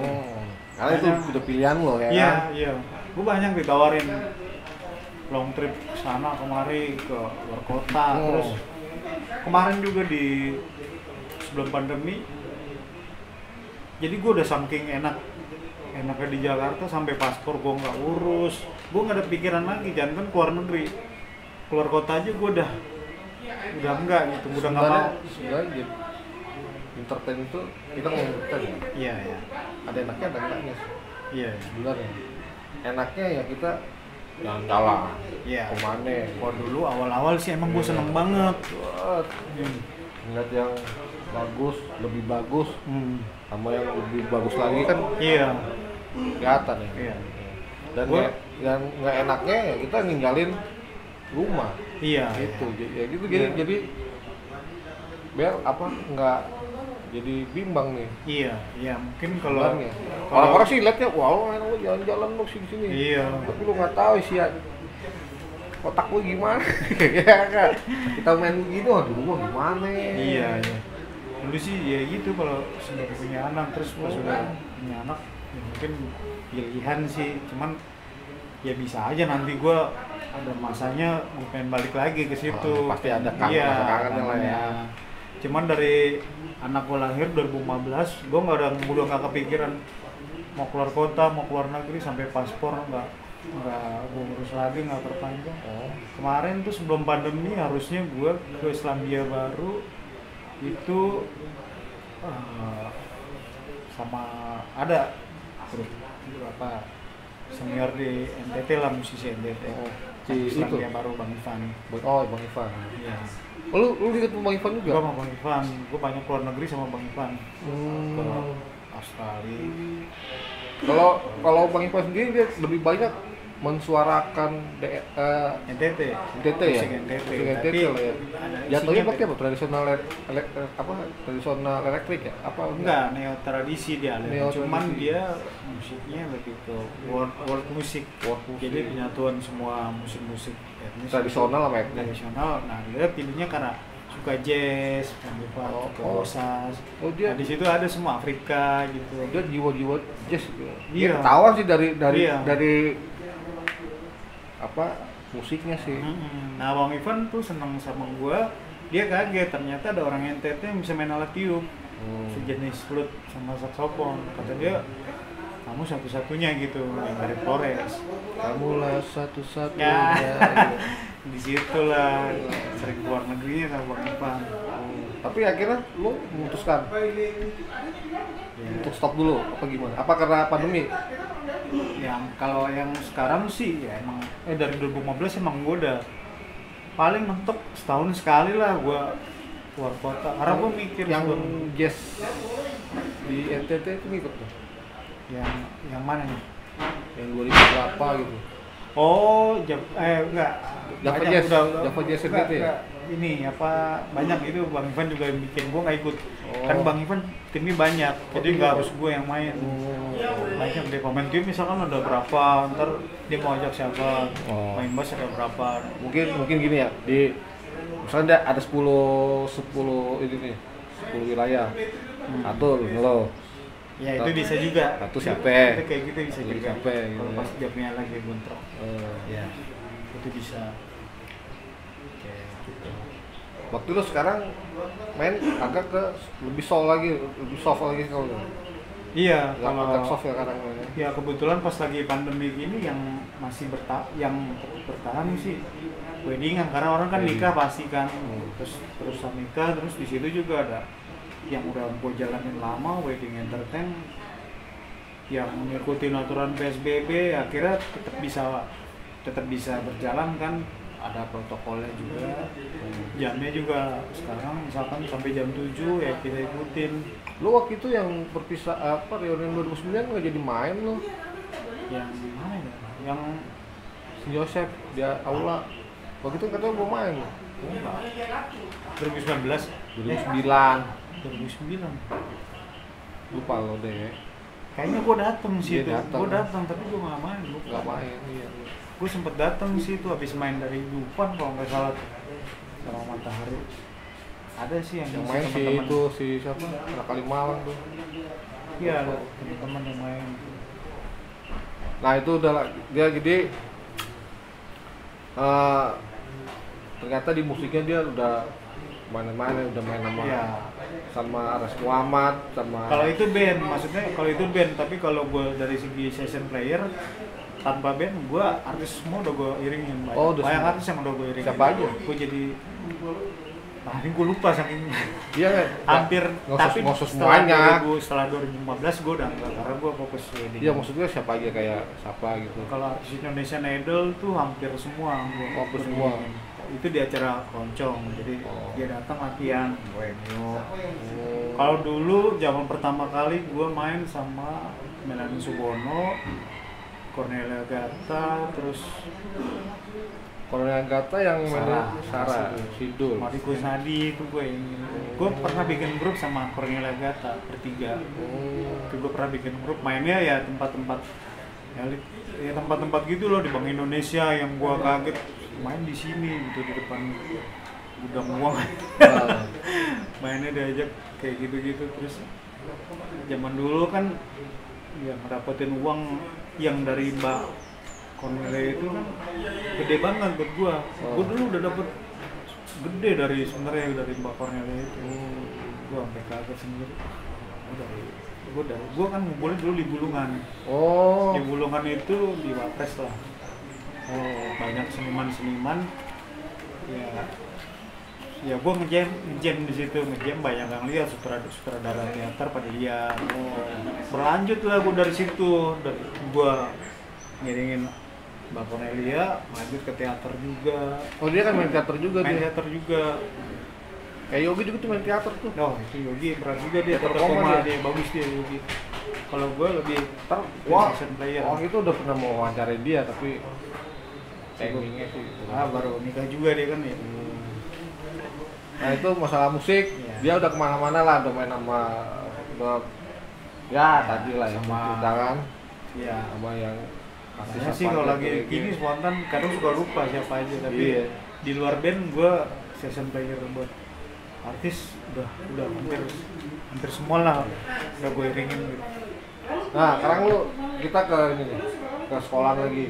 Karena itu udah pilihan lo ya. Iya gue banyak ditawarin long trip sana kemari ke luar kota. Terus kemarin juga di sebelum pandemi, jadi gue udah saking enaknya di Jakarta sampai paspor gue nggak urus, gue nggak ada pikiran lagi jangan keluar negeri, keluar kota aja gue udah enggak gitu, udah nggak mau. Sebenarnya entertain itu kita ngomong entertain ya. Iya. Ada enaknya ada enaknya. Iya. Sebenarnya enaknya ya kita jalan-jalan. Iya. Kemana? Kalau dulu awal-awal sih emang gue seneng banget. Ngeliat yang bagus, lebih bagus, sama yang lebih bagus lagi kan Iya. kelihatan ya. Iya. Dan yang nggak enaknya ya kita ninggalin rumah. Iya. Gitu. Ya gitu jadi biar apa nggak jadi bimbang nih. Iya mungkin kalau Sebenarnya. Orang-orang sih liatnya, wow, lu jalan-jalan lu sini-sini. Iya. Tapi lu nggak tahu sih ya, otak lu gimana? Ya kan? Kita main begini, waduh, gua gimana? Iya. Dulu sih ya gitu kalau sudah punya anak, terus pas sudah punya anak ya mungkin pilihan sih, cuman ya bisa aja nanti gua ada masanya gue pengen balik lagi ke situ. Pasti ada kangen, iya, masa kangennya lah ya. Cuman dari anak gue lahir 2015, gue udah nggak kepikiran mau keluar kota, mau keluar negeri, sampai paspor nggak gue ngurus lagi, nggak perpanjang. Kemarin tuh sebelum pandemi harusnya gue ke Selandia Baru itu sama ada grup apa senior di NTT lah, musisi NTT. Si Selandia itu? Baru Bang Ivan. Oh, Bang Ivan. Iya. Oh, lu lihat Bang Ivan juga? Gue sama Bang Ivan, gue banyak keluar negeri sama Bang Ivan. Ke Australia. Kalau Bang Ivan sendiri dia lebih banyak mensuarakan NTT ya? musik NTT, Musik NTT tapi lah ya. ada Jatuhnya isinya pakai apa? Tradisional elektrik ya? Apa enggak, neo tradisi dia, Neo cuman tradisi. dia musiknya lebih ke world music. Jadi penyatuan semua musik-musik etnis tradisional sama etnis. tradisional. Nah, dia pilihnya karena suka jazz, suka bosas. Oh, dia Nah, di situ ada semua Afrika gitu. dia jiwa-jiwa jazz gitu. Iya. Dia ketahuan sih dari Iya. dari apa musiknya sih. Nah, Bang Ivan tuh seneng sama gua. Dia kaget ternyata ada orang NTT yang bisa main alat tiup. Sejenis flute sama saxophone. Kata dia, kamu satu-satunya gitu yang dari Flores. Kamulah satu-satunya. Ya. Di situlah sering keluar negerinya sama Bang Ivan. Tapi akhirnya lu memutuskan untuk stop dulu apa gimana? Apa karena pandemi? Yang kalau yang sekarang sih ya emang dari 2015 emang gue udah paling mentok setahun sekali lah gue keluar kota. Karena gue mikir yang sebelum- jazz di NTT itu ngikut tuh. yang mana nih? Yang 2000 berapa gitu. Oh, enggak. Java Banyak, Jazz, udah, Java Jazz enggak, NTT ya? enggak. Ini apa banyak itu Bang Ivan juga yang bikin, gue nggak ikut. Oh. Kan Bang Ivan timnya banyak, jadi iya. nggak harus gue yang main. Banyak deh pemain tim misalkan ada berapa, ntar dia mau ajak siapa, Oh. main bass ada berapa. Mungkin gini ya, di misalnya ada 10 ini nih, 10 wilayah. Satu lo. Ya itu bisa juga. Satu siapa? Itu kayak gitu bisa Satu juga. siapa, gitu Kalau ya. pas jamnya lagi buntrok. Ya, itu bisa. Kayak gitu. Waktu lu sekarang main agak ke lebih soft lagi kalau lu. Iya, Agak kalau soft ya kadang mainnya. ya kebetulan pas lagi pandemi gini yang masih bertahan sih weddingan, karena orang kan nikah pasti kan, terus nikah, terus di situ juga ada yang udah gue jalanin lama, wedding entertain yang ngikutin aturan PSBB, akhirnya tetap bisa berjalan kan, ada protokolnya juga, jamnya juga sekarang misalkan sampai jam 7 ya kita ikutin. Lu waktu itu yang berpisah reuni 2009 nggak jadi main lu? Yang mana ya? Yang Si Joseph dia aula. Waktu itu katanya mau main lu. 2019 2009. 2009 Lupa lo deh. kayaknya gue dateng sih Iya, itu, dateng. gue dateng tapi gue nggak main, Nggak main iya. gue sempet dateng sih itu habis main dari Dufan kalau nggak salah tuh, sama Matahari. Ada sih yang Yang ngisi main si teman-teman. itu si siapa? Anak Kalimalang tuh. Iya, ada teman-teman yang main. Nah itu udah dia jadi ternyata di musiknya dia udah mana-mana, udah main sama Iya. sama Aras Muhammad sama Kalau itu band, maksudnya kalau itu band, tapi kalau gue dari segi session player tanpa band, gue artis semua udah gue iringin. Oh, udah banyak semua. artis yang udah gue iringin. Siapa aja? Gue jadi, nah ini gue lupa saking dia kan hampir, tapi ngosos setelah semuanya. setelah 2015 gue udah enggak, karena gue fokus wedding. Iya maksudnya siapa aja kayak siapa gitu. Kalau artis Indonesian Idol tuh hampir semua gue Hampir semua. itu di acara Roncong, jadi dia datang latihan. Oh. Kalau dulu zaman pertama kali gue main sama Melanie Subono, Cornelia Agatha, terus Kornel Agatha yang mana? Sarah, Sidul. Mari Kusnadi itu gue yang gue pernah bikin grup sama Kornel Agatha bertiga. Itu gue pernah bikin grup, mainnya ya tempat-tempat elit, ya tempat-tempat gitu loh di Bank Indonesia yang gue kaget main di sini gitu di depan gudang uang. Mainnya diajak kayak gitu-gitu. Terus zaman dulu kan ya ngedapetin uang yang dari Mbak Cornelia itu kan gede banget buat gua. Gua dulu udah dapet gede dari sebenarnya dari Mbak Cornelia itu. Gua sampai kaget sendiri. Gua kan ngumpulin dulu di Bulungan. Oh. Di Bulungan itu di Wapres lah. Banyak seniman-seniman. Ya gua ngejam di situ, banyak yang lihat sutradara teater pada lihat. Berlanjut lah gua dari situ, dari gua ngiringin Mbak Cornelia, lanjut ke teater juga. Oh dia kan main teater juga Main dia. teater juga. Kayak Yogi juga tuh main teater tuh. Oh itu Yogi berat juga dia, Teater teater koma koma dia. dia, bagus dia Yogi. Kalau gue lebih Wah, action player. itu udah pernah mau wawancarin dia tapi timingnya sih. Baru nikah juga dia kan ya. Nah itu masalah musik, Iya. dia udah kemana-mana lah, udah main sama ya tadi lah yang Sama- tangan Iya. sama yang Saya sih kalau lagi gini spontan kadang suka lupa siapa aja, tapi Iya. di luar band gue session player buat artis udah hampir semua lah udah gue iringin gitu. Nah sekarang kita ke ini nih, ke sekolah lagi.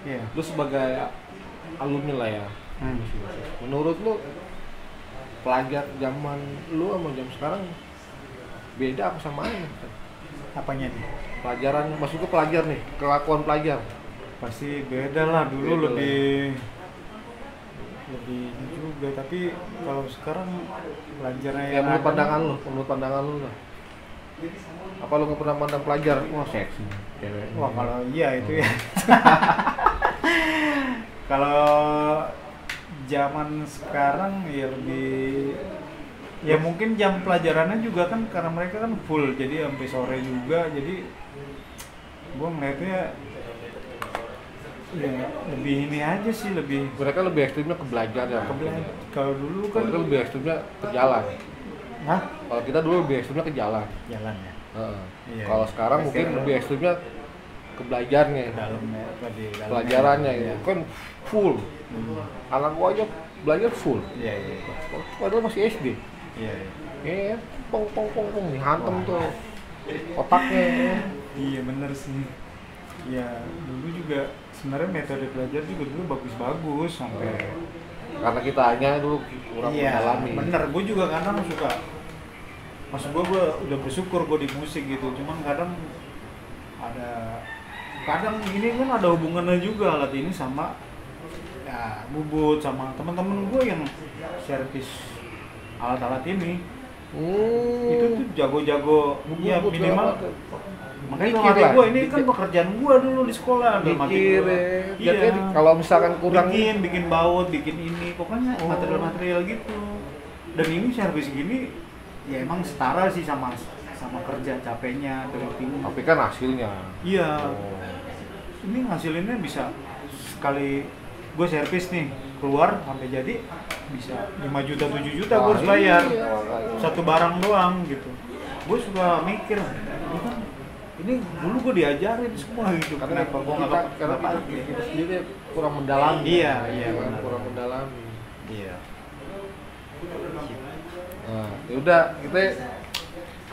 Iya. Lu sebagai alumni lah ya. Menurut lu pelajar zaman lu sama jam sekarang beda apa samaannya? Apanya nih? Pelajaran, maksudku pelajar nih, kelakuan pelajar. Pasti beda lah, dulu Beda lebih ini juga, tapi kalau sekarang pelajarnya Ya menurut pandangan lu lah. Apa lu nggak pernah mandang pelajar? Wah seksi, cewek. wah kalau iya itu ya. Kalau zaman sekarang ya lebih ya mungkin jam pelajarannya juga kan karena mereka kan full jadi sampai sore juga, jadi gua ngeliatnya ya lebih ini aja sih, lebih Mereka lebih ekstrimnya ke belajar ya. kalau dulu Kalau kan kita lebih ekstrimnya ke jalan. hah Kalau kita dulu lebih ekstrimnya ke jalan. jalan ya Heeh. Iya. Kalau sekarang mungkin Sekarang- lebih ekstrimnya ke belajarnya, dalamnya tadi pelajarannya ya. itu kan full. Anak gua aja belajar full. Iya iya Padahal masih SD. iya Pong dihantam tuh otaknya. iya bener sih. Ya dulu juga sebenarnya metode belajar juga dulu bagus-bagus sampai Karena kita hanya dulu kurang mendalami. bener, gue juga kadang suka, maksud gue udah bersyukur gue di musik gitu, cuman kadang ini kan ada hubungannya juga alat ini sama ya Bubut sama teman-teman gue yang servis alat-alat ini. Itu tuh jago-jago ya minimal. Makanya Mikir kalau lah. gue ini kan pekerjaan gue dulu di sekolah, dalam arti Mikir gua. ya. Jadi kalau misalkan kurang bikin baut, bikin ini, pokoknya material-material gitu. Dan ini servis gini ya emang setara sih sama kerja capeknya dari tim. tapi kan hasilnya. Iya. Oh. Ini ngasilinnya bisa sekali gue servis nih keluar sampai jadi bisa 5 juta 7 juta gue harus bayar. Iya, makanya. Satu barang doang gitu. Gue suka mikir, ini kan ini dulu gue diajarin semua gitu. Karena Kenapa gue nggak karena kita sendiri kurang mendalami. Iya, benar. kurang mendalami. Iya. Nah, yaudah kita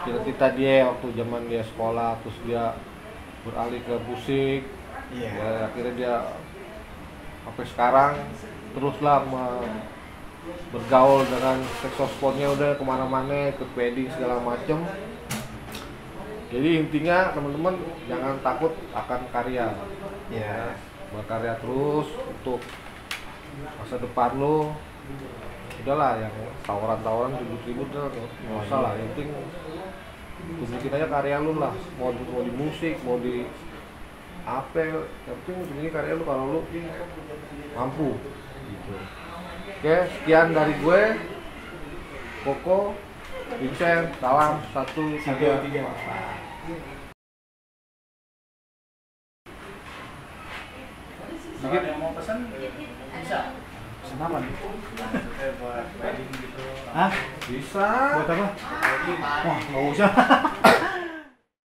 cerita dia waktu zaman dia sekolah, terus dia beralih ke musik. Iya. Ya, akhirnya dia sampai sekarang teruslah bergaul dengan saxophone-nya udah kemana-mana, ke wedding segala macem. Jadi intinya teman-teman jangan takut akan karya. Iya. Berkarya terus untuk masa depan lo. Udahlah yang tawaran-tawaran ribut-ribut udah nggak usah lah. Yang penting tunjukin aja karya lu lah. Mau di musik, mau di apa, yang penting tunjukin karya lu kalau lu mampu. Gitu. Oke, sekian dari gue, Koko, Vincent, salam 1, 2, 3. Dikit yang mau pesan Pesen apa nih? Buat wedding gitu. Hah? Bisa. Buat apa? Wah, nggak usah.